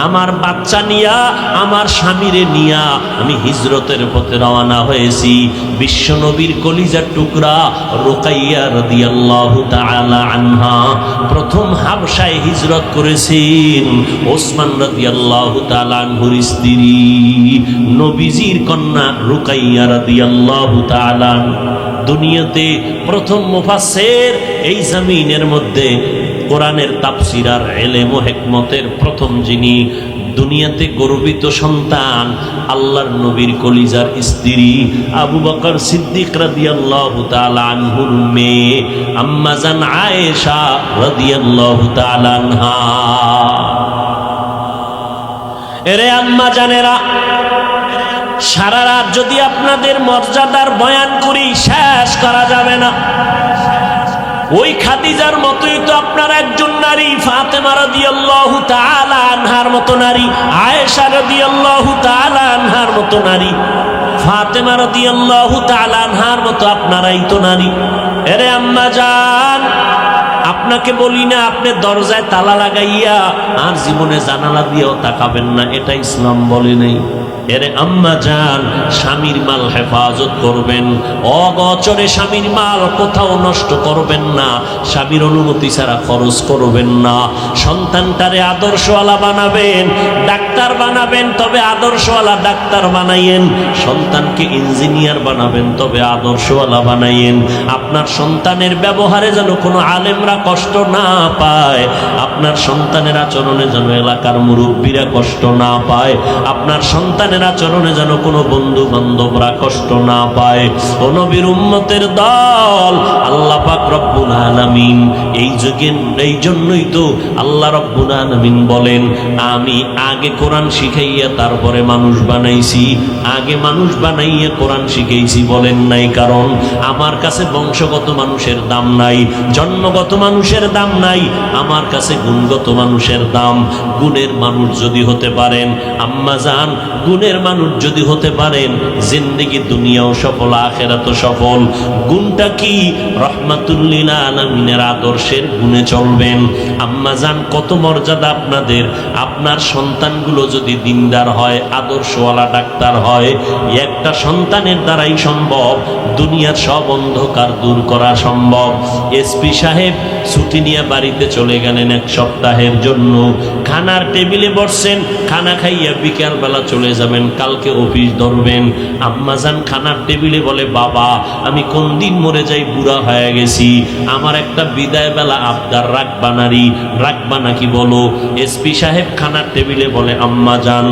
আমার বাচ্চা নিয়া, আমার স্বামীরে নিয়া আমি হিজরতের পথে রওনা হয়েছি। বিশ্ব নবীর কলিজার টুকরা রুকাইয়া রাদিয়াল্লাহু তাআলা আনহা প্রথম হাবশায় হিজরত করেছেন। ওসমান রাদিয়াল্লাহু তাআলা আনহুর স্ত্রী নবীজির কন্যা রুকাইয়া রাদিয়াল্লাহু তাআলা। দুনিয়াতে প্রথম মুফাসসির, এই জমিনের মধ্যে কোরআনের তাফসীর আর ইলম ও হিকমতের প্রথম যিনি, দুনিয়াতে গর্বিত সন্তান আল্লাহর নবীর কলিজার স্ত্রী আবু বকর সিদ্দিক রাদিয়াল্লাহু তাআলা আনহুর মেয়ে আম্মা জান আয়েশা রাদিয়াল্লাহু তাআলা আনহা। এরে আম্মা জানেরা, সারা রাত যদি আপনাদের মর্যাদার বয়ান করি শেষ করা যাবে না। ওই খাদিজার মতোই তো আপনার একজন নারী, ফাতেমা রাদিয়াল্লাহু তাআলা আনহার মতো নারী, আয়েশা রাদিয়াল্লাহু তাআলা আনহার মতো নারী, ফাতেমা রাদিয়াল্লাহু তাআলা আনহার মতো আপনারাই তো নারী। এরে আম্মা জান, আপনাকে বলি না আপনি দরজায় তালা লাগাইয়া আর জীবনে জানালা দিয়েও তাকাবেন না, এটা ইসলাম বলে নেই। এরে আম্মা জান, স্বামীর মাল হেফাজত করবেন, অগোচরে স্বামীর মাল কোথাও নষ্ট করবেন না, স্বামীর অনুমতি ছাড়া খরচ করবেন না। সন্তানটারে আদর্শওয়ালা বানাবেন, ডাক্তার বানাবেন তবে আদর্শওয়ালা ডাক্তার বানাইয়েন। সন্তানকে ইঞ্জিনিয়ার বানাবেন তবে আদর্শওয়ালা বানাইয়েন। আপনার সন্তানের ব্যবহারে যেন কোনো আলেমরা কষ্ট না পায়, আপনার সন্তানের আচরণে যেন এলাকার মুরব্বীরা কষ্ট না পায়, আপনার সন্তানের আচরণে যেন কোনো বন্ধু বান্ধবরা কষ্ট না পায়। ও নবীর উম্মতের দল, আল্লাহ পাক রব্বুল আলামিন এই জন্যই তো আল্লাহ রব্বুল আলামিন বলেন আমি আগে কোরআন শিখাইয়া তারপরে মানুষ বানাইছি, আগে মানুষ বানাইয়া কোরআন শিখাইছি বলেন নাই। কারণ আমার কাছে বংশগত মানুষের দাম নাই, জন্মগত মানুষের দাম নাই, আমার কাছে গুণগত মানুষের দাম। গুণের মানুষ যদি হতে পারেন আম্মা জান, গুণের মানুষ যদি হতে পারেন, জিন্দেগি দুনিয়াও সফল, আখিরাতও সফল। গুণটা কি? রাহমাতুল লিল আলামিনের আদর্শের গুণে চলবেন। আম্মা জান, কত মর্যাদা আপনাদের। আপনার সন্তানগুলো যদি দিনদার হয়, আদর্শওয়ালা ডাক্তার হয়, একটা সন্তানের দ্বারাই সম্ভব দুনিয়ার সব অন্ধকার দূর করা সম্ভব। এসপি সাহেব ছুটি নিয়ে বাড়িতে চলে গেলেন এক সপ্তাহের জন্য। খানার টেবিলে বসছেন, খানা খাইয়া বিকাল বেলা চলে যাবেন, কালকে অফিস ধরবেন। আম্মা জান খানার টেবিলে বলে বাবা আমি কোন দিন মরে যাই, বুড়া হয়ে গেছি, আমার একটা বিদায় বেলা আবদার রাখবা নারী, রাখবা নাকি বলো। এসপি সাহেব খানার টেবিলে বলে আম্মা জান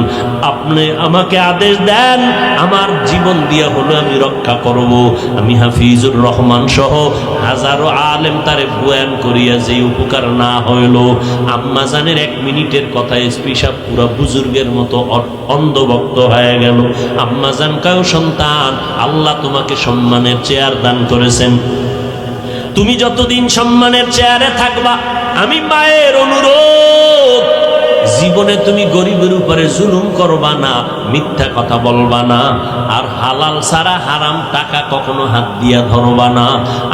আপনি আমাকে আদেশ দেন, আমার জীবন দিয়া হলো আমি রক্ষা করব। আমি হাফিজুর রহমান সহ হাজারো আলেম তারে বয়ান করিয়া যে উপকার না হইল। আম্মা জানের 1 মিনিটের কথা এসপি সাহেব পুরা বুজুর্গের মতো অন্ধভক্ত হয়ে গেল। আম্মা জান কয় সন্তান, আল্লাহ তোমাকে সম্মানের চেয়ার দান করেছেন, তুমি যতদিন সম্মানের চেয়ারে থাকবা, আমি মায়ের অনুরোধ জীবনে তুমি গরিবের উপরে জুলুম করবা না, মিথ্যা কথা বলবা না, আর হালাল ছাড়া হারাম টাকা কখনো হাত দিয়া ধরবা না।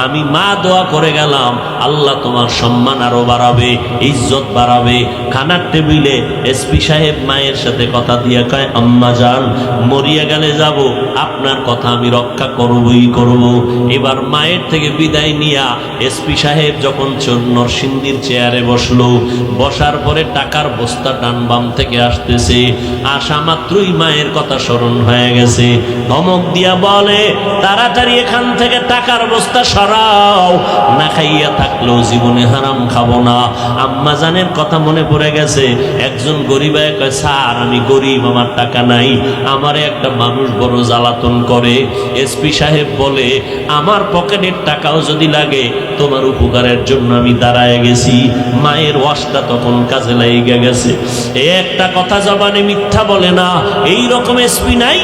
আমি মা দোয়া করে গেলাম, আল্লাহ তোমার সম্মান আরো বাড়াবে, ইজ্জত বাড়াবে। খানার টেবিলে এসপি সাহেব মায়ের সাথে কথা দিয়া কয় আম্মা জান মরিয়া গেলে যাব, আপনার কথা আমি রক্ষা করবই করব। এবার মায়ের থেকে বিদায় নিয়া এসপি সাহেব যখন নরসিংদীর চেয়ারে বসলো, বসার পরে টাকার বস্তা ডান বাম থেকে আসতেছে, আসা মাত্রই মায়ের কথা স্মরণ হয়ে গেছে। ধমক দিয়া বলে তাড়াতাড়ি এখান থেকে টাকার বস্তা সরাও, না খাইয়া থাকলেও জীবনে হারাম খাবো না। আম্মা জানের কথা মনে পড়ে গেছে। একজন গরিবায় কয় স্যার আমি গরিব, আমার টাকা নাই, আমারে একটা মানুষ বড় জ্বালাতন করে। এসপি সাহেব বলে আমার পকেটের টাকাও যদি লাগে তোমার উপকারের জন্য আমি দাঁড়ায় গেছি। মায়ের ওয়াজটা তখন কাজে লাগিয়ে গেছে। এই একটা কথা জবানে মিথ্যা বলে না, এই রকম এসপি নাই।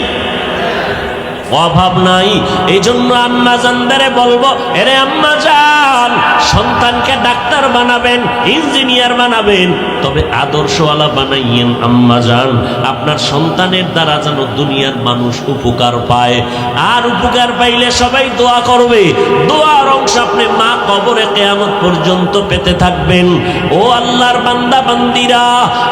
অভাব নাই। এই জন্য আম্মা জানদারে বলবো, এরে আম্মা জান, সন্তানকে ডাক্তার বানাবেন, ইঞ্জিনিয়ার বানাবেন, তবে আদর্শওয়ালা বানাইয়েন আম্মা জান। আপনার সন্তানের দ্বারা যেন দুনিয়ার মানুষ উপকার পায়, আর উপকার পাইলে সবাই দোয়া করবে। দোয়ার অংশ আপনি মা কবরে কিয়ামত পর্যন্ত পেতে থাকবেন। ও আল্লাহর বান্দা বান্দিরা,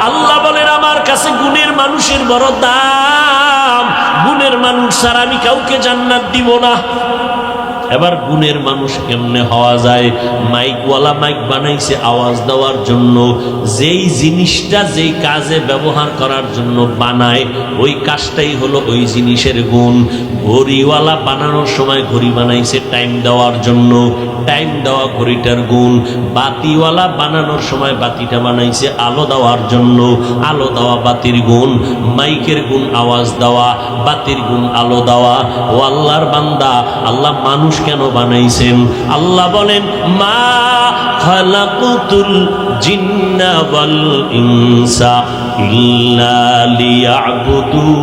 আল্লাহ বলেন আমার কাছে গুণের মানুষের বড় দাম, গুণের মানুষ ছাড়া আমি কাউকে জান্নাত দিব না। এবার গুণের মানুষ কেমনে হওয়া যায়? মাইকওয়ালা মাইক বানাইছে আওয়াজ দেওয়ার জন্য। যেই জিনিসটা যেই কাজে ব্যবহার করার জন্য বানায়, ওই কাজটাই হলো ওই জিনিসের গুণ। ঘড়িওয়ালা বানানোর সময় ঘড়ি বানাইছে টাইম দেওয়ার জন্য, টাইম দেওয়া ঘড়িটার গুণ। বাতিওয়ালা বানানোর সময় বাতিটা বানাইছে আলো দেওয়ার জন্য, আলো দেওয়া বাতির গুণ। মাইকের গুণ আওয়াজ দেওয়া, বাতির গুণ আলো দেওয়া। ও আল্লাহর বান্দা, আল্লাহ মানুষ কেন বানাইছেন? আল্লাহ বলেন, মা খালাকুতুল জিন্না ওয়াল ইনসা ইল্লা লিয়াবুদুন।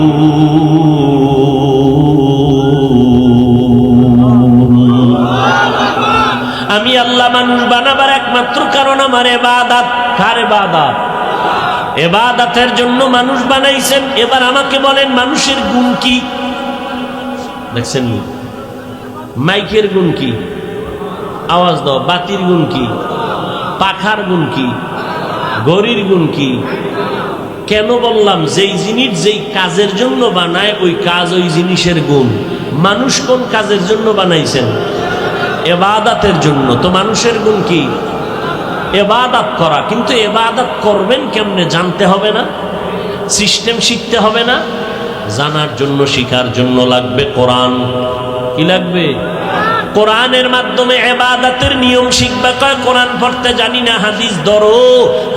আমি আল্লাহ মানুষ বানাবার একমাত্র কারণ আমার ইবাদত। কার ইবাদত? ইবাদতের জন্য মানুষ বানাইছেন। এবার আমাকে বলেন, মানুষের গুণ কি? দেখছেন, মাইকের গুণ কি? আওয়াজ দাও। বাতির গুণ কি? পাখার গুণ কি? ঘড়ির গুণ কি? কেন বললাম? যেই জিনিস যেই কাজের জন্য বানায়, ওই কাজ ওই জিনিসের গুণ। মানুষ কোন কাজের জন্য বানাইছেন? ইবাদতের জন্য। তো মানুষের গুণ কি? ইবাদত করা। কিন্তু ইবাদত করবেন কেমনে জানতে হবে না? সিস্টেম শিখতে হবে না? জানার জন্য, শিখার জন্য লাগবে কোরআন। কি লাগবে? কোরআনের মাধ্যমে ইবাদতের নিয়ম শিখবে। কয় কোরআন পড়তে জানি না, হাদিস ধরো।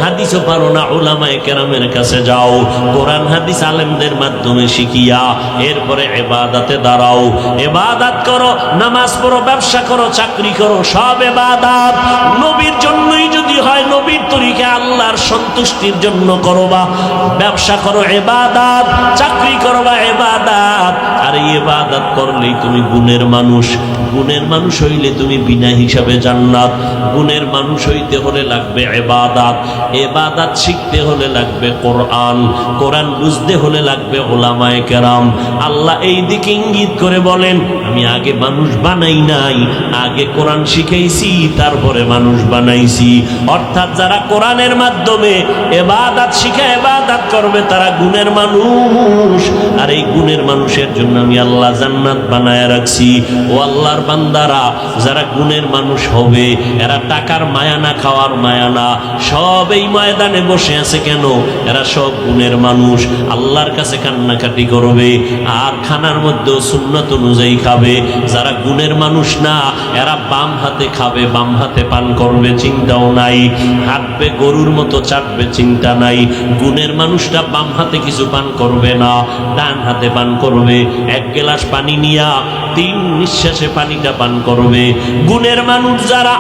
হাদিসও পারো না, উলামায়ে কেরামের কাছে যাও, কোরআন হাদিস আলেমদের মাধ্যমে শিখিয়া এরপরে ইবাদতে দাঁড়াও। ইবাদত করো, নামাজ পড়ো, ব্যবসা করো, চাকরি করো, সব ইবাদত। নবীর জন্যই যদি হয়, নবীর তরিকা আল্লাহর সন্তুষ্টির জন্য করবা। ব্যবসা করো ইবাদত, চাকরি করবা ইবাদত। আর এই ইবাদত করলেই তুমি গুণের মানুষ। গুণের মানুষ হইলে তুমি বিনা হিসাবে জান্নাত। গুণের মানুষ হইতে হলে লাগবে ইবাদত। ইবাদত শিখতে হলে লাগবে কোরআন। কোরআন বুঝতে হলে লাগবে উলামায়ে কেরাম। আল্লাহ এই দিকে ইঙ্গিত করে বলেন, আমি আগে মানুষ বানাই নাই, আগে কোরআন শিখাইছি, তারপরে মানুষ বানাইছি। অর্থাৎ যারা কোরআনের মাধ্যমে ইবাদত শিখে ইবাদত করবে, তারা গুণের মানুষ। আর এই গুণের মানুষের জন্য আমি আল্লাহ জান্নাত বানায় রাখছি। ও আল্লাহর বান্দারা, যারা গুণের মানুষ হবে, এরা টাকার মায়া না, খাওয়ার মায়া না, সব এই ময়দানে বসে আছে কেন? এরা সব গুণের মানুষ। আল্লাহর কাছে কান্নাকাটি করবে, আর খানার মধ্যেও সুন্নত অনুযায়ী খাবে। যারা গুণের মানুষ না, এরা বাম হাতে খাবে, বাম হাতে পান করবে, চিন্তাও নাই। হাঁটবে, গরুর মতো চাটবে, চিন্তা নাই। গুণের মানুষটা বাম হাতে কিছু পান করবে না, ডান হাতে পান করবে। এক গ্লাস পানি নিয়া 3 নিঃশ্বাসে পানিটা পান করবে। গুণের মানুষ যারা,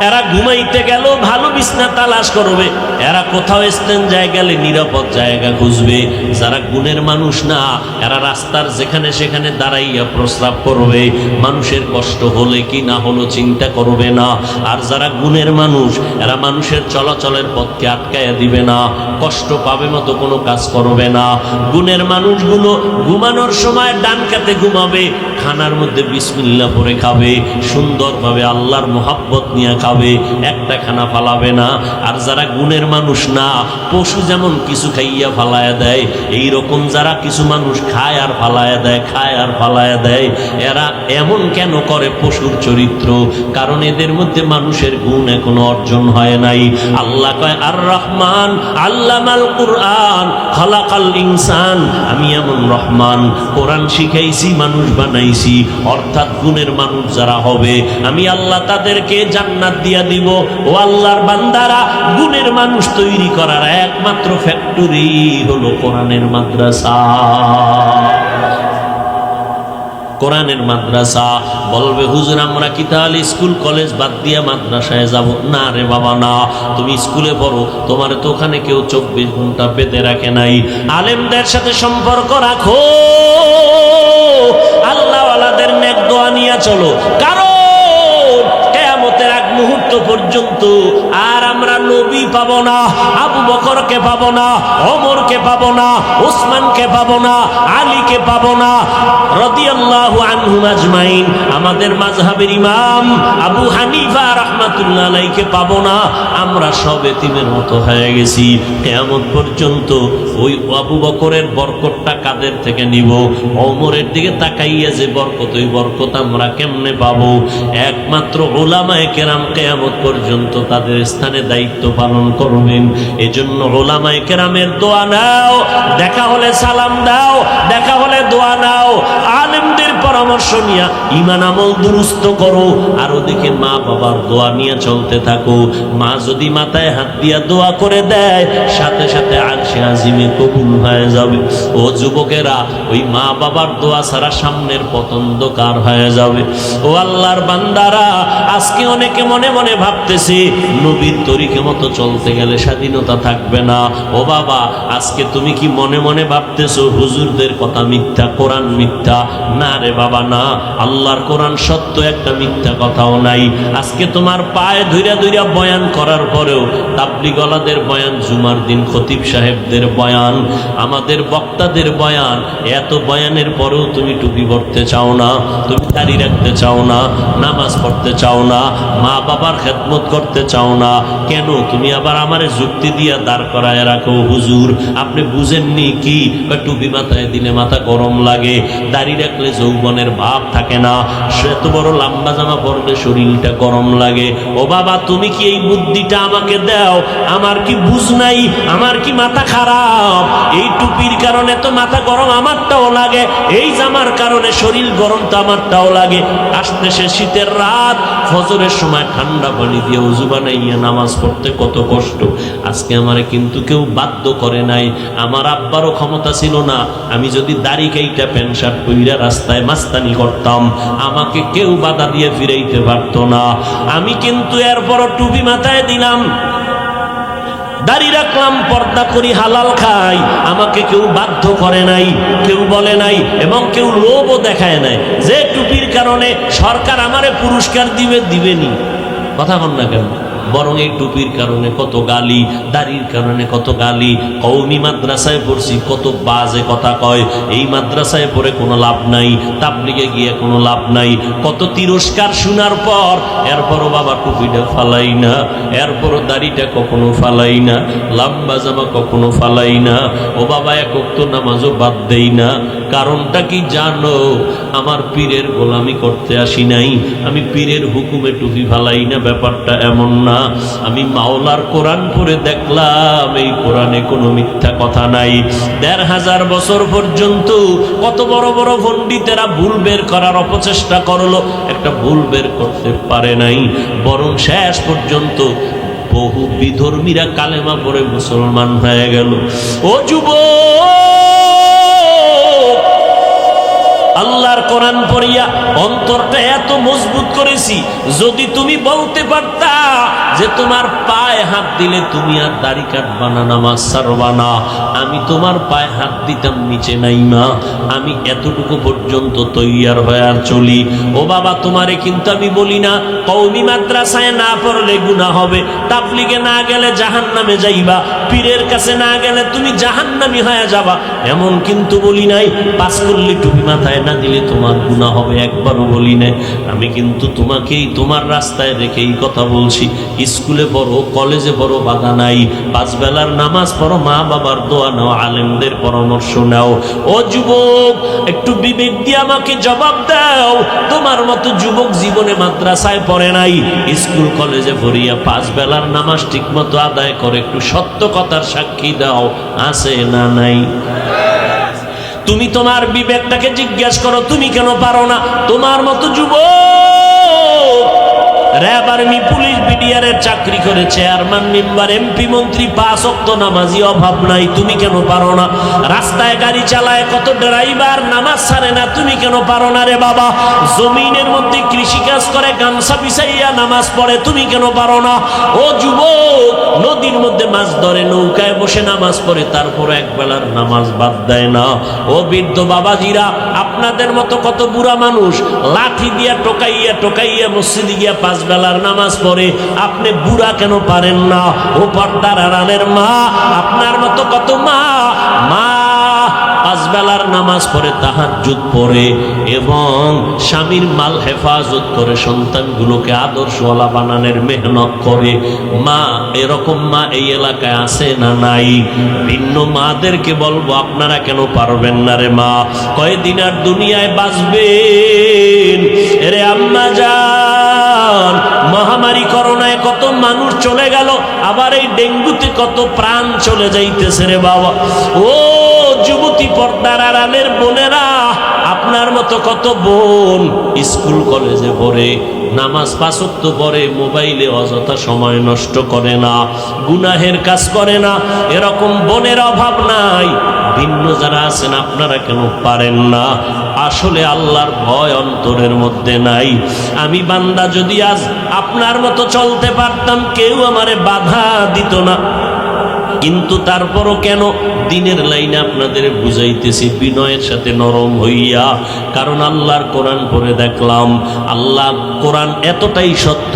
এরা ঘুমাইতে গেল ভালো বিছনা তালাশ করবে। এরা কোথাও স্ট্যান্ড গেলে নিরাপদ জায়গা খুঁজবে। যারা গুণের মানুষ না, এরা রাস্তার যেখানে সেখানে দাঁড়াইয়া প্রস্রাব করবে। মানুষের কষ্ট হলে কি না হলো চিন্তা করবে না। আর যারা গুণের মানুষ, এরা মানুষের চলাচলের পথকে আটকাইয়া দিবে না, কষ্ট পাবে মতো কোনো কাজ করবে না। গুণের মানুষগুলো ঘুমানোর সময় ডান কাতে ঘুমাবে, খানার মধ্যে বিসমিল্লাহ পড়ে খাবে, সুন্দরভাবে আল্লাহর মোহাব্বত নিয়ে খাবে, একটা খানা ফালাবে না। আর যারা গুণের মানুষ না, পশু যেমন কিছু খাইয়া ফালায়া দেয়, এই রকম যারা কিছু মানুষ খায় আর ফালায়া দেয়, খায় আর ফালায়া দেয়, এরা এমন কেন করে? পশুর চরিত্র। কারণ এদের মধ্যে মানুষের গুণ এখনো অর্জন হয় নাই। আল্লাহ কয়, আর রহমান আল্লামাল কুরআন খালাকাল ইনসান। আমি এমন রহমান, কোরআন শিখাইছি, মানুষ বানাইছি। অর্থাৎ গুণের মানুষ যারা হবে, আমি আল্লাহ তাদেরকে জান্নাত দিয়া দিব। ও আল্লাহর বান্দারা, গুণের মানুষ তৈরি করার একমাত্র ফ্যাক্টরি হলো কোরআনের মাদ্রাসা। কোরআনের মাদ্রাসা। বলবে, হুজুর আমরা কি তাহলে স্কুল কলেজ বাদ দিয়া মাদ্রাসায় যাব? না রে বাবা, না। তুমি স্কুলে পড়ো, তোমার তো ওখানে কেউ 24 ঘন্টা বেঁধে রাখে নাই। আলেমদের সাথে সম্পর্ক রাখো। পর্যন্ত আর আমরা নবী পাবো না, আবু বকরকে পাবো না, ওমরকে পাবো না, উসমানকে পাবো না, আলীকে পাবো না রাদিয়াল্লাহু আনহুম আজমাইন। আমাদের মাযহাবের ইমাম আবু হানিফা রাহমাতুল্লাহ আলাইহিকে পাবো না। আমরা সব এতিমের মতো হয়ে গেছি। কিয়ামত পর্যন্ত ওই আবু বকরের বরকতটা কাদের থেকে নিব? ওমরের দিকে তাকাইয়া যে বরকত, ওই বরকত আমরা কেমনে পাবো? একমাত্র উলামায়ে কেরাম কিয়ামত পর্যন্ত তাদের স্থানে দায়িত্ব পালন করবেন। এজন্য উলামায়ে কেরামের দোয়া নাও, দেখা হলে সালাম দাও, দেখা হলে দোয়া নাও, আলেমদের পরামর্শ নিয়ে ঈমান আমল দুরুস্ত করো। আর ওদিকে মা বাবার দোয়া নিয়ে চলতে থাকো। মা যদি মাথায় হাত দিয়া দোয়া করে দেয়, সাথে সাথে আরশে আজিমে কবুল হয়ে যাবে। ও যুবকেরা, ওই মা বাবার দোয়া ছাড়া সামনের পথ অন্ধকার হয়ে যাবে। ও আল্লাহর বান্দারা, আজকে অনেকে মনে মনে ভাবতেছে নবীর তরিকে মতো চলতে গেলে স্বাধীনতা থাকবে না। ও বাবা, আজকে তুমি কি মনে মনে ভাবতেছো হুজুরদের কথা মিথ্যা, কোরআন মিথ্যা? না রে বাবা, না। আল্লাহর কোরআন সত্য, একটা মিথ্যা কথাও নাই। আজকে তোমার পায়ে ধইরা ধইরা বয়ান করার পরেও তাবলীগওয়ালাদের বয়ান, জুমার দিন খতিব সাহেবদের বয়ান, আমাদের বক্তাদের বয়ান, এত বয়ানের পরেও তুমি টুপি পরতে চাও না, তুমি দাড়ি রাখতে চাও না, নামাজ পড়তে চাও না, মা বাবার খেদমত করতে চাও না। কেন? তুমি আবার আমারে যুক্তি দিয়া দাঁড় করায় রাখো, হুজুর আপনি বুঝেননি কি? টুপি মাথায় দিলে মাথা গরম লাগে, দাড়ি রাখলে যৌবনের ভাব থাকে না, এত বড় লম্বা জামা পরলে শরীরটা গরম লাগে। ও বাবা, তুমি কি এই বুদ্ধিটা আমাকে দাও? আমার কি বুঝ নাই? আমার কি মাথা খারাপ? এই টুপির কারণে তো মাথা গরম আমারটাও লাগে, এই জামার কারণে শরীর গরম তো আমারটাও লাগে। আসতেছে শীতের রাত, ফজরের সময় ঠান্ডা পানি দিয়ে ওযু বানাইয়া নামাজ পড়তে কত কষ্ট। আজকে আমারে কিন্তু কেউ বাধ্য করে নাই। আমার আব্বারও ক্ষমতা ছিল না, আমি যদি দাড়ি কাইটা প্যান্ট শার্ট পইরা রাস্তায় মাস্তানি করতাম, আমাকে কেউ বাধা দিয়ে ফিরাইতে পারতো না। আমি কিন্তু এরপরও টুপি মাথায় দিলাম, দাড়ি রাখলাম, পর্দা করি, হালাল খাই, আমাকে কেউ বাধ্য করে নাই, কেউ বলে নাই, এবং কেউ লোভও দেখায় নাই যে টুপির কারণে সরকার আমারে পুরস্কার দিবেনি। কথা বল না কেন? বরং এই টুপির কারণে কত গালি, দাড়ির কারণে কত গালি। কওমি মাদ্রাসায় পড়ছি, কত বাজে কথা কয়। এই মাদ্রাসায় পড়ে কোনো লাভ নাই, তাবলিগে গিয়ে কোনো লাভ নাই। কত তিরস্কার শোনার পর এরপরও বাবা টুপিটা ফালাই না, এরপরও দাড়িটা কখনো ফালাই না, লম্বা জামা কখনো ফালাই না। ও বাবা, এক ওয়াক্ত নামাজও বাদ দেই না। কারণটা কি জানো? আমার পীরের গোলামি করতে আসি নাই, আমি পীরের হুকুমে টুপি ফালাই না, ব্যাপারটা এমন না। আমি মাওলার কোরআন পড়ে দেখলাম এই কোরআনে কোনো মিথ্যা কথা নাই। ১৫০০ বছর পর্যন্ত কত বড় বড় পণ্ডিতেরা ভুল বের করার অপচেষ্টা করলো, একটা ভুল বের করতে পারে নাই। বরং শেষ পর্যন্ত বহু বিধর্মীরা কালেমা পড়ে মুসলমান হয়ে গেল। ও যুবক, আল্লাহর কোরআন পড়িয়া অন্তরটা এত মজবুত করেছি, যদি তুমি বলতে পারতা যে তোমার পায়ে হাত দিলে তুমি আর দাড়ি কাটবা না, নামাজ ছাড়বা না, আমি তোমার পায়ে হাত দিতাম নিচে নাইমা, আমি এতটুকু পর্যন্ত তৈয়ার হয়ে আর চলি। ও বাবা, তোমারে কিন্তু আমি বলি না কওমি মাদ্রাসায় না পড়লে গুনাহ হবে, তাবলিগে না গেলে জাহান্নামে যাইবা, পীরের কাছে না গেলে তুমি জাহান্নামী হয়ে যাবা, এমন কিন্তু বলি নাই। পাঁচ করলে টুপি মাথায় না দিলে তোমার গুনাহ হবে, একবারও বলি নাই। আমি কিন্তু তোমাকেই তোমার রাস্তায় রেখেই কথা বলছি। স্কুলে পড়ো, কলেজে পড়ো, বাধা নাই। 5 বেলার নামাজ পড়ো, মা বাবার দোয়া নাও, আলেমদের পরামর্শ নাও। ও যুবক, একটু বিবেক দিয়ে আমাকে জবাব দাও। তোমার মতো যুবক জীবনে মাদ্রাসায় পড়ে নাই, স্কুল কলেজে পড়িয়া 5 বেলার নামাজ ঠিক মতো আদায় করে, একটু সত্য কথার সাক্ষী দাও, আছে না নাই? তুমি তোমার বিবেকটাকে জিজ্ঞাসা করো, তুমি কেন পারো না? তোমার মতো যুবক র্যাব, আর্মি, পুলিশ, বিডিআরের চাকরি করে চেয়ারম্যান, মেম্বার, এমপি, মন্ত্রী, 5 ওয়াক্ত নামাজি, অভাব নাই, তুমি কেন পারো না? রাস্তায় গাড়ি চালায় কত ড্রাইভার নামাজ ছাড়ে না, তুমি কেন পারো না রে বাবা? জমিনের মধ্যে কৃষিকাজ করে গামছা বিছাইয়া নামাজ পড়ে, তুমি কেন পারো না? ও যুবক, নদীর মধ্যে মাছ ধরে, নৌকায় বসে নামাজ পড়ে, তারপর এক বেলার নামাজ বাদ দেয় না। ও বৃদ্ধ বাবাজিরা, আপনাদের মতো কত বুড়া মানুষ লাঠি দিয়া টোকাইয়া টোকাইয়া মসজিদে গিয়া 5 বেলার নামাজ পড়ে, আপনি বুড়া কেন পারেন না? ও পর্দার আড়ালের মা, আপনার মতো কত মা 5 বেলার নামাজ পড়ে, তাহাজ্জুদ পড়ে এবং স্বামীর মাল হেফাজত করে সন্তানগুলোকে আদর্শওয়ালা বানানোর মেহনত করে। মা, এরকম মা এই এলাকায় আছে না নাই? ভিন্ন মাদেরকে বলবো আপনারা কেন পারবেন না রে মা? কয়দিন আর দুনিয়ায় বাঁচবেন? এরে আম্মা জান, মহামারী করোনায় কত মানুষ চলে গেল, আবার এই ডেঙ্গুতে কত প্রাণ চলে যাইতেছে রে বাবা। ও যুবতী পর্দার আড়ালের বোনেরা, আপনার মতো কত বোন স্কুল কলেজে পড়ে, নামাজ 5 ওয়াক্ত পড়ে, মোবাইলে অযথা সময় নষ্ট করে না, গুনাহের কাজ করে না। এরকম বোনের অভাব নাই। ভিন্ন যারা আছেন আপনারা কেন পারেন না? আসলে আল্লাহর ভয় অন্তরের মধ্যে নাই। আমি বান্দা যদি আজ আপনার মতো চলতে পারতাম, কেউ আমারে বাধা দিত না। কিন্তু তারপরও কেন দিনের লাইনে আপনাদের বুঝাইতেছি বিনয়ের সাথে নরম হইয়া, কারণ আল্লাহর কোরআন পড়ে দেখলাম, আল্লাহ কোরআন এতটাই সত্য,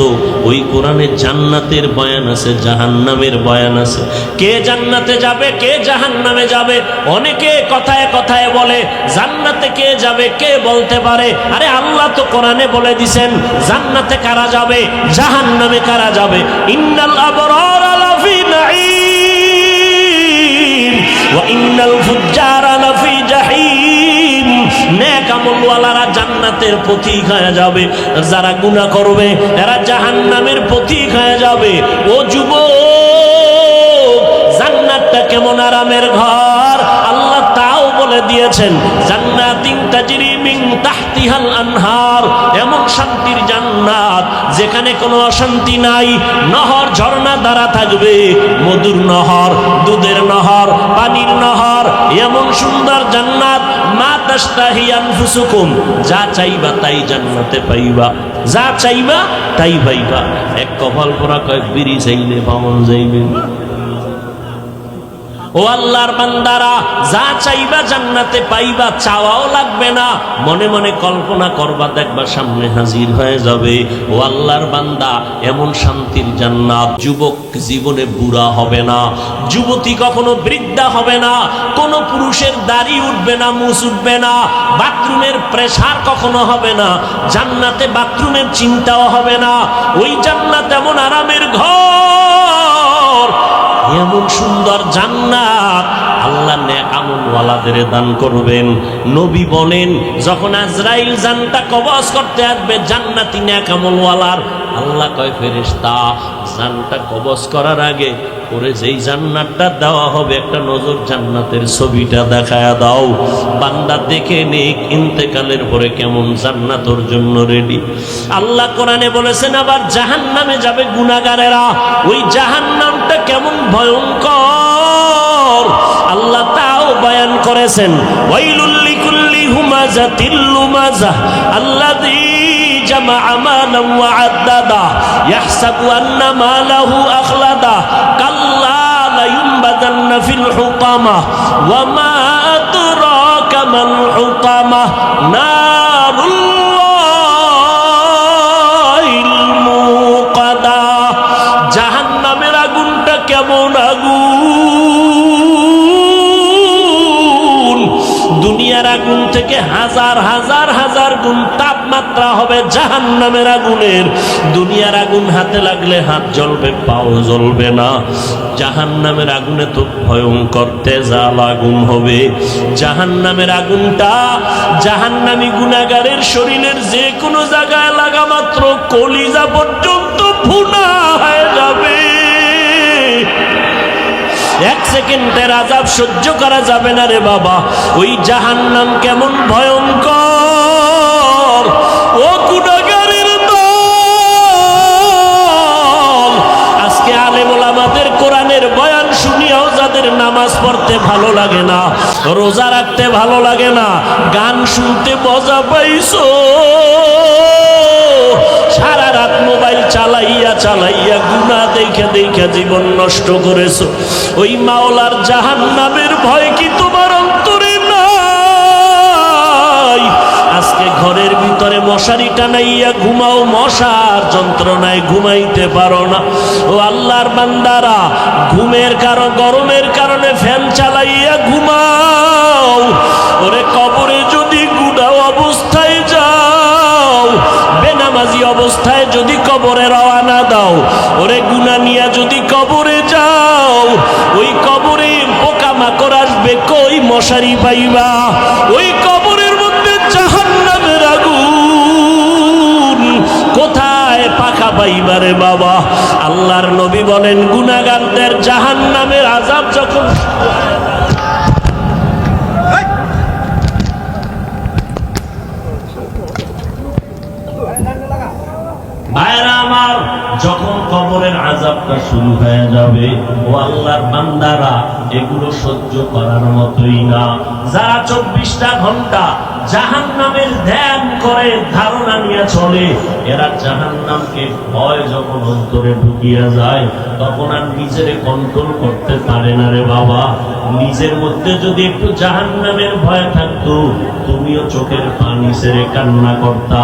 ওই কোরআনে জান্নাতের বয়ান আছে, জাহান্নামের বয়ান আছে। কে জান্নাতে যাবে, কে জাহান্নামে যাবে? অনেকে কথায় কথায় বলে জান্নাতে কে যাবে, কে বলতে পারে? আরে আল্লাহ তো কোরআনে বলে দিছেন জান্নাতে কারা যাবে, জাহান্নামে কারা যাবে। ইন্নাল আবরারা লাফি নাঈম ওয়া ইন্নাল ফুজ্জারা লাফি জাহিম। নেক আমলওয়ালারা জান্নাতের পথিক হয়ে যাবে, যারা গুনাহ করবে এরা জাহান্নামের পথিক হয়ে যাবে। ও যুবক, জান্নাতটা কেমন আরামের ঘর আল্লাহ তাও বলে দিয়েছেন, জান্নাতিন তাজরি মিন তাহতিহাল আনহার, এমন শান্তির জান্নাত যেখানে কোনো অশান্তি নাই। নহর ঝর্ণা দ্বারা থাকবে, মধুর নহর, দুধের নহর, পানির নহর, এমন সুন্দর জান্নাত। মা তাশতাহি আনফুসুকুম, যা চাইবা তাই জান্নাতে পাইবা, যা চাইবা তাই পাইবা। এক কপাল পরা কয় বিড়ি চাইলে পাওয়া যাইবে। ও আল্লাহর বান্দারা, যা চাইবা জান্নাতে পাইবা, চাওয়াও লাগবে না, মনে মনে কল্পনা করবা, দেখবা সামনে হাজির হয়ে যাবে। ও আল্লাহর বান্দা, এমন শান্তির জান্নাত। যুবক জীবনে বুড়া হবে না, যুবতী কখনো বৃদ্ধা হবে না, কোনো পুরুষের দাড়ি উঠবে না, মুছ উঠবে না, বাথরুমের প্রেসার কখনো হবে না, জান্নাতে বাথরুমের চিন্তাও হবে না। ওই জান্নাত এমন আরামের ঘর, এমন সুন্দর জান্নাত আল্লাহ নেক আমলওয়ালাদের দান করবেন। নবী বলেন, যখন আজরাইল জানটা কবজ করতে আসবে জান্নাতি নেক আমলওয়ালার, আল্লাহ কয় ফেরেশতা, জানটা কবজ করার আগে করে যেই জান্নাতটা দেওয়া হবে একটা নজর জান্নাতের ছবিটা দেখায়া দাও, বান্দা দেখে নেক ইন্তেকালের পরে কেমন জান্নাত ওর জন্য রেডি। আল্লাহ কোরআনে বলেছেন, আবার জাহান্নামে যাবে গুনাহগারেরা, ওই জাহান্নামটা কেমন ভয়ঙ্কর আল্লাহ তাও বয়ান করেছেন। ওয়াইলুল লিকুল্লি হুমাযাতিল লুমাযাহ আল্লাযী জামাআ মালান ওয়া আদ্দাদা ইয়াহসাবু আন্না মালাহু আখলাদা কাল্লা লায়ুনবাযান্না ফিল হুতামাহ ওয়া মা আদরাকা মাল হুতামাহ নারুল্লাহিল মুকাদা। জাহান্নামের আগুনটা কেমন আগুন, দুনিয়ার আগুন থেকে হাজার হাজার হাজার গুণ তাপমাত্রা হবে জাহান্নামের আগুনের। দুনিয়ার আগুন হাতে লাগলে হাত জ্বলবে, পাও জ্বলবে না। জাহান্নামের আগুনে তো ভয়ঙ্কর তেজাল আগুন হবে। জাহান্নামের আগুনটা জাহান্নামী গুনাহগারের শরীরের যে কোনো জায়গায় লাগা মাত্র কলিজা পর্যন্ত ভুনা হয়ে যাবে। 1 সেকেন্ডের আযাব সহ্য করা যাবে না রে বাবা। ওই জাহান্নাম কেমন ভয়ঙ্কর। ও গুনাহগারের দল, আজকে আলেম ওলামাদের কোরআনের বয়ান শুনিয়াও যাদের নামাজ পড়তে ভালো লাগে না, রোজা রাখতে ভালো লাগে না, গান শুনতে মজা পাইছো, সারা রাত মোবাইল চালাইয়া চালাইয়া গুনাহ দেখে দেখে জীবন নষ্ট করেছো, ওই মাওলার জাহান্নামের ভয় কি তোমার অন্তরে নাই? আজকে ঘরের ভিতরে মশারি টানাইয়া ঘুমাও, মশা মশার যন্ত্রণায় ঘুমাইতে পারো না। ও আল্লাহর বান্দারা, ঘুমের কারণ গরমের কারণে ফ্যান চালাইয়া ঘুমাও। ওরে কবরে যদি গুনাহ অবস্থায় যাও, বেনামাজি অবস্থায় যদি কবরে রওনা দাও, ওরে গুনাহ নিয়া যদি কবরে যাও, ওই কবরে পোকামাকড় আসবে কই মশারি পাইবা? ওই কবরের মধ্যে জাহান্নামের আগুন, কোথায় পাখা পাইবারে বাবা? আল্লাহর নবী বলেন, গুনাহগারদের জাহান্নামের আযাব যখন ভাইরা আমার, যখন কবরের আযাবটা শুরু হয়ে যাবে, ও আল্লাহর বান্দারা, এগুলো সহ্য করার মতোই না। যারা 24টা ঘন্টা জাহান্নামের ধ্যান করে ধারণা নিয়ে চলে, এরা জাহান্নামকে ভয় যখন অন্তরে ঢুকিয়ে যায়, তখন আর নিজেরে কন্ট্রোল করতে পারে না রে বাবা। নিজের মধ্যে যদি একটু জাহান্নামের ভয় থাকতো, তুমিও চোখের পানি ছেড়ে কান্না করতা।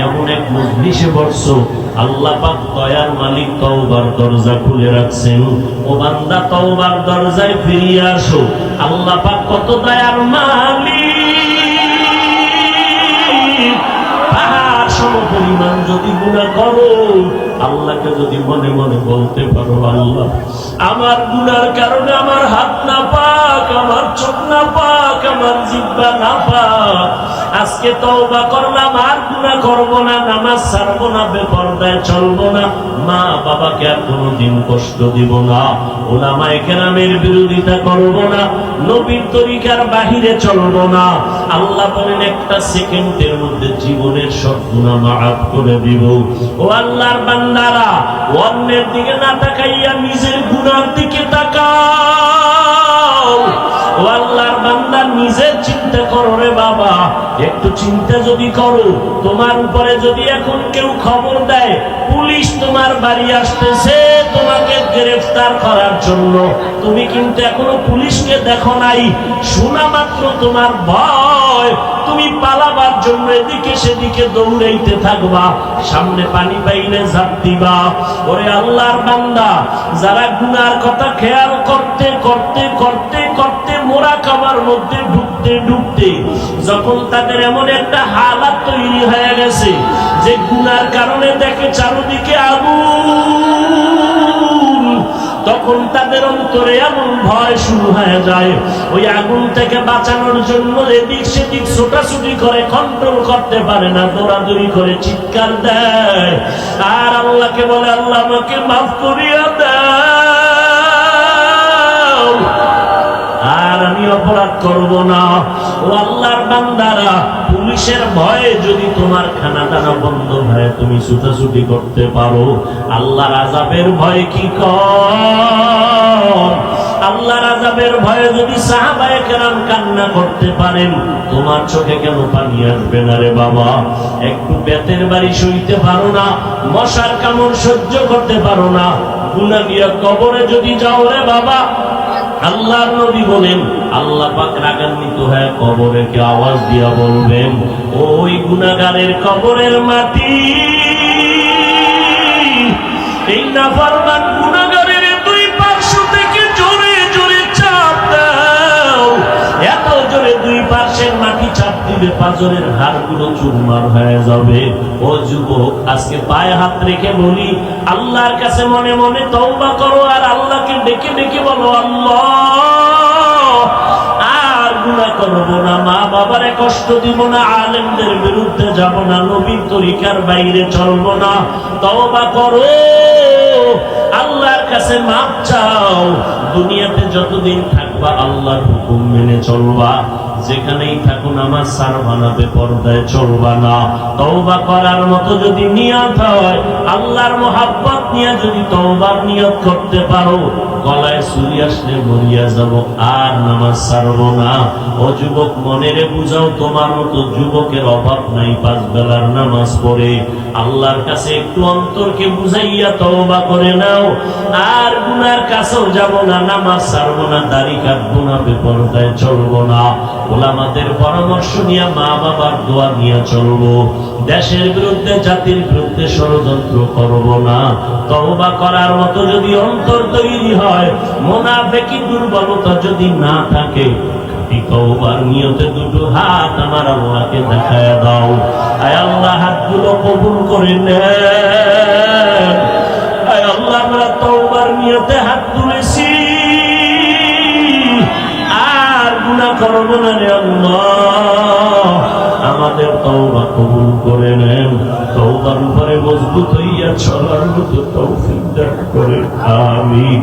এমন এক মজলিসে বসছো, আল্লাহ পাক দয়ার মালিক তওবার দরজা খুলে রাখছেন। ও বান্দা, তওবার দরজায় ফিরিয়ে আসো। আল্লাহ পাক কত দয়ার মালিক। পাহাড় সমপরিমাণ যদি গুনাহ করো, আল্লাহকে যদি মনে মনে বলতে পারো, আল্লাহ আমার গুনার কারণে আমার হাত না পাক, আমার চোখ না পাক, আমার জিহ্বা না পাক, আজকে তওবা করলাম, আর গুনাহ করব না, নামাজ ছাড়ব না, বেপরদায় চলব না, মা বাবাকে আর কোনোদিন কষ্ট দিব না, উলামায়ে কেরামের বিরোধিতা করব না, নবীর তরিকার বাহিরে চলব না। আল্লাহ বলেন, একটা সেকেন্ডের মধ্যে জীবনের সব গুনাহ মাফ করে দিব। ও আল্লাহর বান্দারা, অন্যের দিকে না তাকাইয়া নিজের গুনার দিকে তাকাও। ও আল্লাহর বান্দা, নিজের চিন্তা করো রে বাবা। একটু চিন্তা যদি করো, তোমার উপরে যদি এখন কেউ খবর দেয় পুলিশ তোমার বাড়ি আসতেছে তোমাকে গ্রেফতার করার জন্য, তুমি কিন্তু এখনো পুলিশকে দেখো নাই, শোনা মাত্র তোমার ভয়, তুমি পালাবার জন্য এদিকে সেদিকে দৌড়াইতে থাকবা, সামনে পানি পাইলে ঝাঁপ দিবা। ওরে আল্লাহর বান্দা, যারা গুনার কথা খেয়াল করতে করতে করতে করতে মুরাকাবার মধ্যে ঢুকতে ঢুকতে যখন তাদের এমন একটা হালাত তৈরি হয়ে গেছে যে গুনার কারণে দেখে চারদিকে আগুন, তখন তাদের অন্তরে এমন ভয় শুরু হয়ে যায়, ওই আগুন থেকে বাঁচানোর জন্য এদিক সেদিক ছোটাছুটি করে, কন্ট্রোল করতে পারে না, দৌড়াদৌড়ি করে চিৎকার দেয়, আর আল্লাহকে বলে, আল্লাহ আমাকে মাফ করিয়া দাও, আর আমি অপরাধ করব না। ও আল্লাহর বান্দারা, পুলিশের ভয়ে যদি তোমার খানা দানা বন্ধ হয়, তুমি ছুটাছুটি করতে পারো, আল্লাহর আযাবের ভয় কি কম? আল্লাহর আযাবের ভয়ে যদি সাহাবায়ে কেরাম কান্না করতে পারেন, তোমার চোখে কেন পানি আসবে না রে বাবা? একটু বেতের বাড়ি সইতে পারো না, মশার কামড় সহ্য করতে পারো না, গুনাহ নিয়ে কবরে যদি যাও রে বাবা, আল্লাহর নবী বলেন, আল্লাহ পাক রাগান্বিত হয়ে কবরকে আওয়াজ দিয়া বলবেন, ওই গুনাহগারের কবরের মাটি এই নাফরমান গুনাহগারের দুই পার্শ্ব থেকে জোরে জোরে চাপ দাও। এত জোরে দুই পার্শ্বের মাটি চাপ দিবে, পাঁজরের হাড়গুলো চুরমার হয়ে যাবে। ও যুবক, আজকে পায়ে হাত রেখে বলি, আল্লাহর কাছে মনে মনে তওবা করো, আর আল্লাহকে ডেকে ডেকে বলো, আল্লাহ আর গুনাহ করব না, মা বাবারে কষ্ট দিব না, আলেমদের বিরুদ্ধে যাব না, নবীর তরিকার বাইরে চলব না। তওবা করো, আল্লাহর কাছে মাপ চাও। দুনিয়াতে যতদিন থাকবা আল্লাহর হুকুম মেনে চলবা, যেখানেই থাকো নামাজ ছাড়বা না, বেপরদায় চলবা না। তওবা করার মতো যদি নিয়ত হয়, আল্লাহর মহাব্বত নিয়ে যদি তওবার নিয়ত করতে পারো, গলায় ছুরি আসলে মরিয়া যাব, আর নামাজ ছাড়বো না। ও যুবক, মনেরে বুঝাও, তোমার মতো যুবকের অভাব নাই, 5 বেলার নামাজ পড়ে আল্লাহর কাছে একটু অন্তরকে বুঝাইয়া তওবা করে নাও, আর গুনার কাছেও যাব না, নামাজ ছাড়বো না, দাড়ি কাটবো না, বেপরদায় চলবো না। ওলামাদের পরামর্শ নিয়ে, মা বাবার দোয়া নিয়ে চলবো। দেশের বিরুদ্ধে, জাতির বিরুদ্ধে ষড়যন্ত্র করব না। তওবা করার মতো যদি অন্তর তৈরি হয়, মুনাফিকি দুর্বলতা যদি না থাকে, তওবার নিয়তে দুটো হাত আমার আল্লাহকে দেখায় দাও। আয় আল্লাহ, হাতগুলো কবুল করে নেন। আয় আল্লাহ, আমরা তওবার নিয়তে হাত তুলেছি, আর গুনাহ করব না রে আল্লাহ। আমাদের তওবা কবুল করে নেন। তওবার উপরে মজবুত হইয়া চলার মতো তৌফিক দান করেন। আমিন।